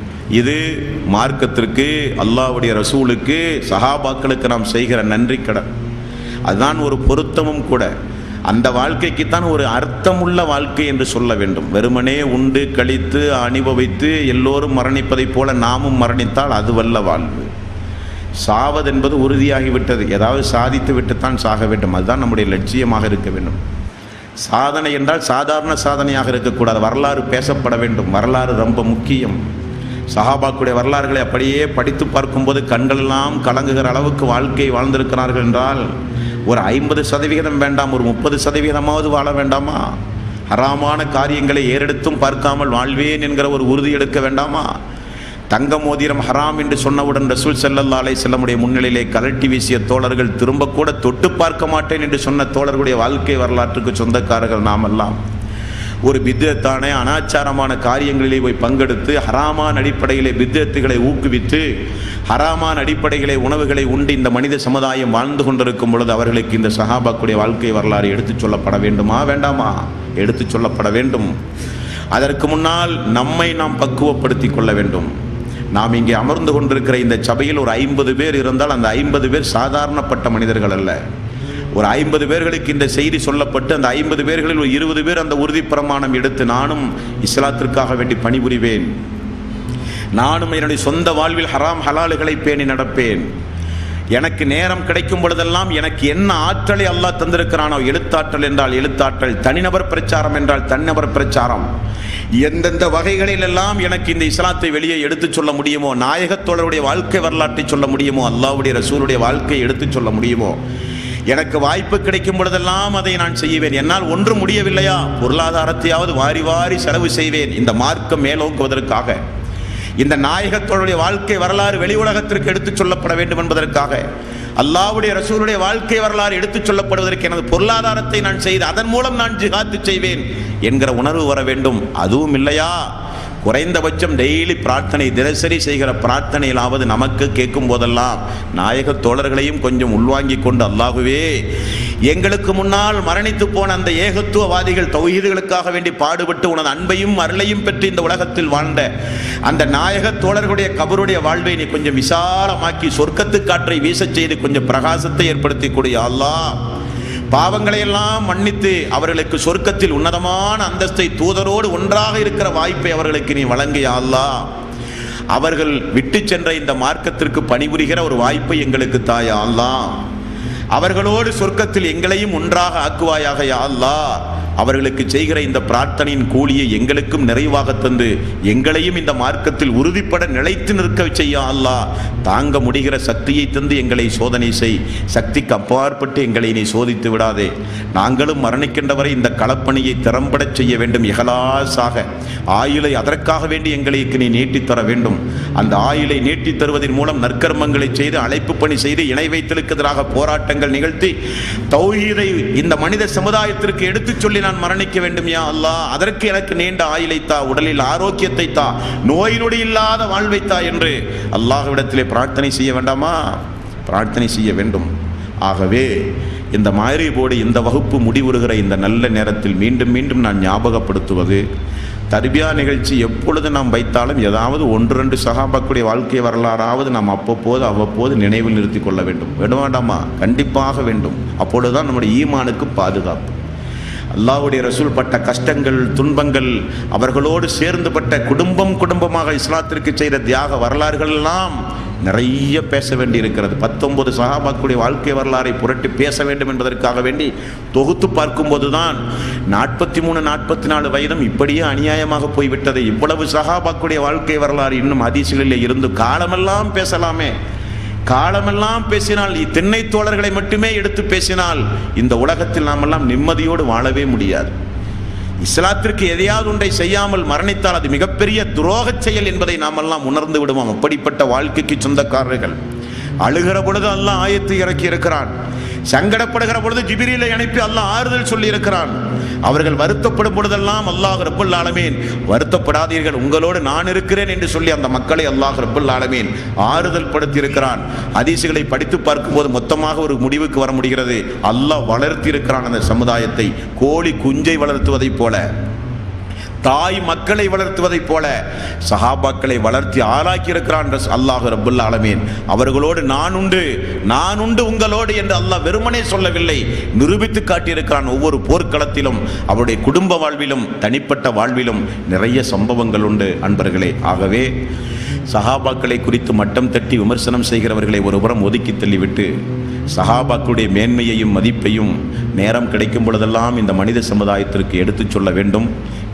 A: இது மார்க்கத்திற்கு, அல்லாஹ்வுடைய ரசூலுக்கு, சஹாபாக்களுக்கு நாம் செய்கிற நன்றி கடன். அதுதான் ஒரு பொருத்தமும் கூட. அந்த வாழ்க்கைக்குத்தான் ஒரு அர்த்தமுள்ள வாழ்க்கை என்று சொல்ல வேண்டும். வெறுமனே உண்டு கழித்து அனுபவித்து எல்லோரும் மரணிப்பதைப் போல நாமும் மரணித்தால் அதுவல்ல வாழ்வு. சாவதென்பது உறுதியாகிவிட்டது. ஏதாவது சாதித்து விட்டுத்தான் சாக வேண்டும். அதுதான் நம்முடைய லட்சியமாக இருக்க வேண்டும். சாதனை என்றால் சாதாரண சாதனையாக இருக்கக்கூடாது. வரலாறு பேசப்பட வேண்டும். வரலாறு ரொம்ப முக்கியம். சஹாபாக்குடைய வரலாறுகளை அப்படியே படித்து பார்க்கும்போது கண்களெல்லாம் கலங்குகிற அளவுக்கு வாழ்க்கை வாழ்ந்திருக்கிறார்கள் என்றால் ஒரு 50% வேண்டாம், ஒரு 30% வாழ வேண்டாமா? ஹராமான காரியங்களை ஏறெடுத்தும் பார்க்காமல் வாழ்வேன் என்கிற ஒரு உறுதி எடுக்க வேண்டாமா? தங்க மோதிரம் ஹராம் என்று சொன்னவுடன் ரசூல் ஸல்லல்லாஹு அலைஹி வஸல்லம் முன்னிலையிலே கலட்டி வீசிய தோழர்கள், திரும்ப கூட தொட்டு பார்க்க மாட்டேன் என்று சொன்ன தோழர்களுடைய வாழ்க்கை வரலாற்றுக்கு சொந்தக்காரர்கள் நாமெல்லாம். ஒரு பித்அத்தான அனாச்சாரமான காரியங்களிலே போய் பங்கெடுத்து ஹராமான அடிப்படையிலே பித்அத்துகளை ஊக்குவித்து ஹராமான அடிப்படையிலே உணவுகளை உண்டு இந்த மனித சமுதாயம் வாழ்ந்து கொண்டிருக்கும் பொழுது அவர்களுக்கு இந்த சஹாபாக்குடைய வாழ்க்கை வரலாறு எடுத்துச் சொல்லப்பட வேண்டுமா வேண்டாமா? எடுத்துச் சொல்லப்பட வேண்டும். அதற்கு முன்னால் நம்மை நாம் பக்குவப்படுத்தி கொள்ள வேண்டும். நாம் இங்கே அமர்ந்து கொண்டிருக்கிற இந்த சபையில் ஒரு 50 பேர் இருந்தால் அந்த 50 பேர் சாதாரணப்பட்ட மனிதர்கள் அல்ல. ஒரு 50 பேர்களுக்கு இந்த செய்தி சொல்லப்பட்டு அந்த 50 பேர்களில் ஒரு 20 பேர் அந்த உறுதி பிரமாணம் எடுத்து நானும் இஸ்லாத்திற்காக வேண்டி பணிபுரிவேன், நானும் என்னுடைய சொந்த வாழ்வில் ஹராம் ஹலாலுகளை பேணி நடப்பேன், எனக்கு நேரம் கிடைக்கும் பொழுதெல்லாம் எனக்கு என்ன ஆற்றலை அல்லாஹ் தந்திருக்கிறானோ, எழுத்தாற்றல் என்றால் எழுத்தாற்றல், தனிநபர் பிரச்சாரம் என்றால் தனிநபர் பிரச்சாரம், எந்தெந்த வகைகளில் எல்லாம் எனக்கு இந்த இஸ்லாத்தை வெளியே எடுத்துச் சொல்ல முடியுமோ, நாயகத்தோழருடைய வாழ்க்கை வரலாற்றை சொல்ல முடியுமோ, அல்லாஹ்வுடைய ரசூலுடைய வாழ்க்கையை எடுத்துச் சொல்ல முடியுமோ, எனக்கு வாய்ப்பு கிடைக்கும் பொழுதெல்லாம் அதை நான் செய்வேன். என்னால் ஒன்றும் முடியவில்லையா, பொருளாதாரத்தையாவது வாரி வாரி செலவு செய்வேன். இந்த மார்க்கம் மேலோங்குவதற்காக, இந்த நாயகத்தோடைய வாழ்க்கை வரலாறு வெளி உலகத்திற்கு எடுத்துச் சொல்லப்பட வேண்டும் என்பதற்காக, அல்லாஹ்வுடைய ரசூலுடைய வாழ்க்கை வரலாறு எடுத்துச் சொல்லப்படுவதற்கு எனது பொருளாதாரத்தை நான் செய்து அதன் மூலம் நான் ஜிஹாத் செய்வேன் என்கிற உணர்வு வர வேண்டும். அதுவும் இல்லையா, குறைந்தபட்சம் டெய்லி பிரார்த்தனை, தினசரி செய்கிற பிரார்த்தனையிலாவது நமக்கு கேட்கும் போதெல்லாம் நாயக தோழர்களையும் கொஞ்சம் உள்வாங்கிக் கொண்டு, அல்லாஹுவே எங்களுக்கு முன்னால் மரணித்து போன அந்த ஏகத்துவவாதிகள் தௌஹீதுகளுக்காக வேண்டி பாடுபட்டு உனது அன்பையும் அருளையும் பெற்று இந்த உலகத்தில் வாழ்ந்த அந்த நாயக தோழர்களுடைய கபருடைய வாழ்வை நீ கொஞ்சம் விசாலமாக்கி சொர்க்கத்து காற்றை வீசச் செய்து கொஞ்சம் பிரகாசத்தை ஏற்படுத்தி கொடு அல்லாஹ். பாவங்களை எல்லாம் மன்னித்து அவர்களுக்கு சொர்க்கத்தில் உன்னதமான அந்தஸ்தை தூதரோடு ஒன்றாக இருக்கிற வாய்ப்பை அவர்களுக்கு நீ வழங்கிய அல்லாஹ். அவர்கள் விட்டு சென்ற இந்த மார்க்கத்திற்கு பணிபுரிகிற ஒரு வாய்ப்பை எங்களுக்கு தாயா அல்லாஹ். அவர்களோடு சொர்க்கத்தில் எங்களையும் ஒன்றாக ஆக்குவாயாக யா அல்லாஹ். அவர்களுக்கு செய்கிற இந்த பிரார்த்தனையின் கூலியை எங்களுக்கும் நிறைவாக தந்து எங்களையும் இந்த மார்க்கத்தில் உறுதிப்பட நிலைத்து நிற்க செய்ய அல்லாஹ். தாங்க முடிகிற சக்தியை தந்து எங்களை சோதனை செய். சக்திக்கு அப்பாற்பட்டு எங்களை நீ சோதித்து விடாதே. நாங்களும் மரணிக்கின்றவரை இந்த களப்பணியை திறம்பட செய்ய வேண்டும். இஹ்லாஸாக ஆயுளை அதற்காக வேண்டி எங்களுக்கு நீ நீட்டித்தர வேண்டும். அந்த ஆயுளை நீட்டித் தருவதன் மூலம் நற்கர்மங்களை செய்து அழைப்பு பணி செய்து இணை வைத்தலுக்கு எதிராக போராட்டங்கள் நிகழ்த்தி தௌஹீதை இந்த மனித சமுதாயத்திற்கு எடுத்துச் சொல்லி நான் மரணிக்க வேண்டும் யா அல்லாஹ். அதற்கு எனக்கு நீண்ட ஆயுளை தா, உடலில் ஆரோக்கியத்தை தா, நோய் நொடி இல்லாத வாழ்வை தா என்று அல்லாஹ்விடத்திலே பிரார்த்தனை செய்ய வேண்டாமா? பிரார்த்தனை செய்ய வேண்டும். ஆகவே இந்த மக்ரிபோடு இந்த வகுப்பு முடிவுறுகிற இந்த நல்ல நேரத்தில் மீண்டும் மீண்டும் நான் ஞாபகப்படுத்துவது, தர்பியா நிகழ்ச்சி எப்பொழுது நாம் வைத்தாலும் ஏதாவது 1-2 சஹாபாக்களுடைய வாழ்க்கை வரலாறாவது நாம் அவ்வப்போது நினைவில் நிறுத்தி கொள்ள வேண்டும். வேண்டாமா? கண்டிப்பாக வேண்டும். அப்பொழுதுதான் நம்முடைய ஈமானுக்கு பாதுகாப்பு. அல்லாஹ்வுடைய ரசூல் பட்ட கஷ்டங்கள், துன்பங்கள், அவர்களோடு சேர்ந்து பட்ட குடும்பமாக இஸ்லாத்திற்கு செய்த தியாக வரலாறுகள் எல்லாம் நிறைய பேச வேண்டி இருக்கிறது. 19 சஹாபாக்களுடைய வாழ்க்கை வரலாறை புரட்டி பேச வேண்டும் என்பதற்காக வேண்டி தொகுத்து பார்க்கும்போது தான் 43-44 வயதும் இப்படியே அநியாயமாக போய்விட்டது. இவ்வளவு சஹாபாக்களுடைய வாழ்க்கை வரலாறு இன்னும் ஹதீஸ்களிலே இருந்து காலமெல்லாம் பேசலாமே. காலமெல்லாம் பேசினால், திண்ணை தோழர்களை மட்டுமே எடுத்து பேசினால் இந்த உலகத்தில் நாமெல்லாம் நிம்மதியோடு வாழவே முடியாது. இஸ்லாத்திற்கு எதையாவது ஒன்றை செய்யாமல் மரணித்தால் அது மிகப்பெரிய துரோகச் செயல் என்பதை நாமெல்லாம் உணர்ந்து விடுவோம். அப்படிப்பட்ட வாழ்க்கைக்கு சொந்தக்காரர்கள். அழுகிற பொழுது அல்லாஹ் ஆயத்தை இறக்கி இருக்கிறான். சங்கடப்படுகிற பொழுது ஜிப்ரீலை அனுப்பி அல்லாஹ் ஆறுதல் சொல்லி இருக்கிறான். அவர்கள் வருத்தப்படும் பொழுதெல்லாம் அல்லாஹ் ரப்புல் ஆலமீன் வருத்தப்படாதீர்கள், உங்களோடு நான் இருக்கிறேன் என்று சொல்லி அந்த மக்களை அல்லாஹ் ரப்புல் ஆலமீன் ஆறுதல் படுத்தி இருக்கிறான். ஹதீசுகளை படித்து பார்க்கும்போது மொத்தமாக ஒரு முடிவுக்கு வர முடிகிறது. அல்லாஹ் வளர்த்தி இருக்கிறான் அந்த சமுதாயத்தை. கோழி குஞ்சை வளர்த்துவதைப் போல, தாய் மக்களை வளர்த்துவதைப் போல சஹாபாக்களை வளர்த்தி ஆளாக்கி இருக்கிறான் அல்லாஹ் ரப்புல் ஆலமீன். அவர்களோடு நான் உண்டு உங்களோடு என்று அல்லாஹ் வெறுமனே சொல்லவில்லை, நிரூபித்து காட்டியிருக்கிறான். ஒவ்வொரு போர்க்களத்திலும் அவருடைய குடும்ப வாழ்விலும் தனிப்பட்ட வாழ்விலும் நிறைய சம்பவங்கள் உண்டு அன்பர்களே. ஆகவே சஹாபாக்களை குறித்து மட்டம் தட்டி விமர்சனம் செய்கிறவர்களை ஒருபுறம் ஒதுக்கி தள்ளிவிட்டு சஹாபாக்களுடைய மேன்மையையும் மதிப்பையும் நேரம் கிடைக்கும் பொழுதெல்லாம் இந்த மனித சமுதாயத்திற்கு எடுத்துச் சொல்ல வேண்டும்.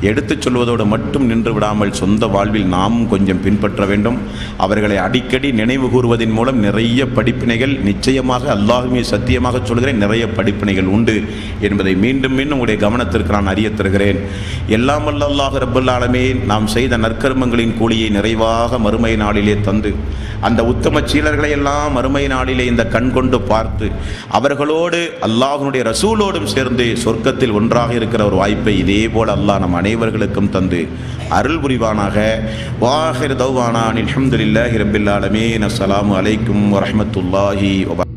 A: எடுத்துச் சொல்வதோடு மட்டும் நின்று விடாமல் சொந்த வாழ்வில் நாமும் கொஞ்சம் பின்பற்ற வேண்டும். அவர்களை அடிக்கடி நினைவு கூறுவதன் மூலம் நிறைய படிப்பினைகள், நிச்சயமாக அல்லாஹ்வுமே சத்தியமாக சொல்கிறேன், நிறைய படிப்பினைகள் உண்டு என்பதை மீண்டும் உங்களுடைய கவனத்திற்கு நான் அறிய தருகிறேன். எல்லாம் வல்ல அல்லாஹ் ரப்புல் ஆலமீன் நாம் செய்த நற்கர்மங்களின் கூலியை நிறைவாக மறுமை நாளிலே தந்து, அந்த உத்தம சீலர்களை எல்லாம் மறுமை நாளிலே இந்த கண் கொண்டு பார்த்து அவர்களோடு அல்லாஹ்வுடைய ரசூலோடும் சேர்ந்து சொர்க்கத்தில் ஒன்றாக இருக்கிற ஒரு வாய்ப்பை இதே போல் அல்லாஹ் நம் அனைவர்களுக்கும் தந்து அருள் புரிவானாக. வாஹிர் தௌவானா அல்ஹம்துலில்லாஹி ரப்பில் ஆலமீன். அஸ்ஸலாமு அலைக்கும் வரஹ்மத்துல்லாஹி வபரகாத்துஹு.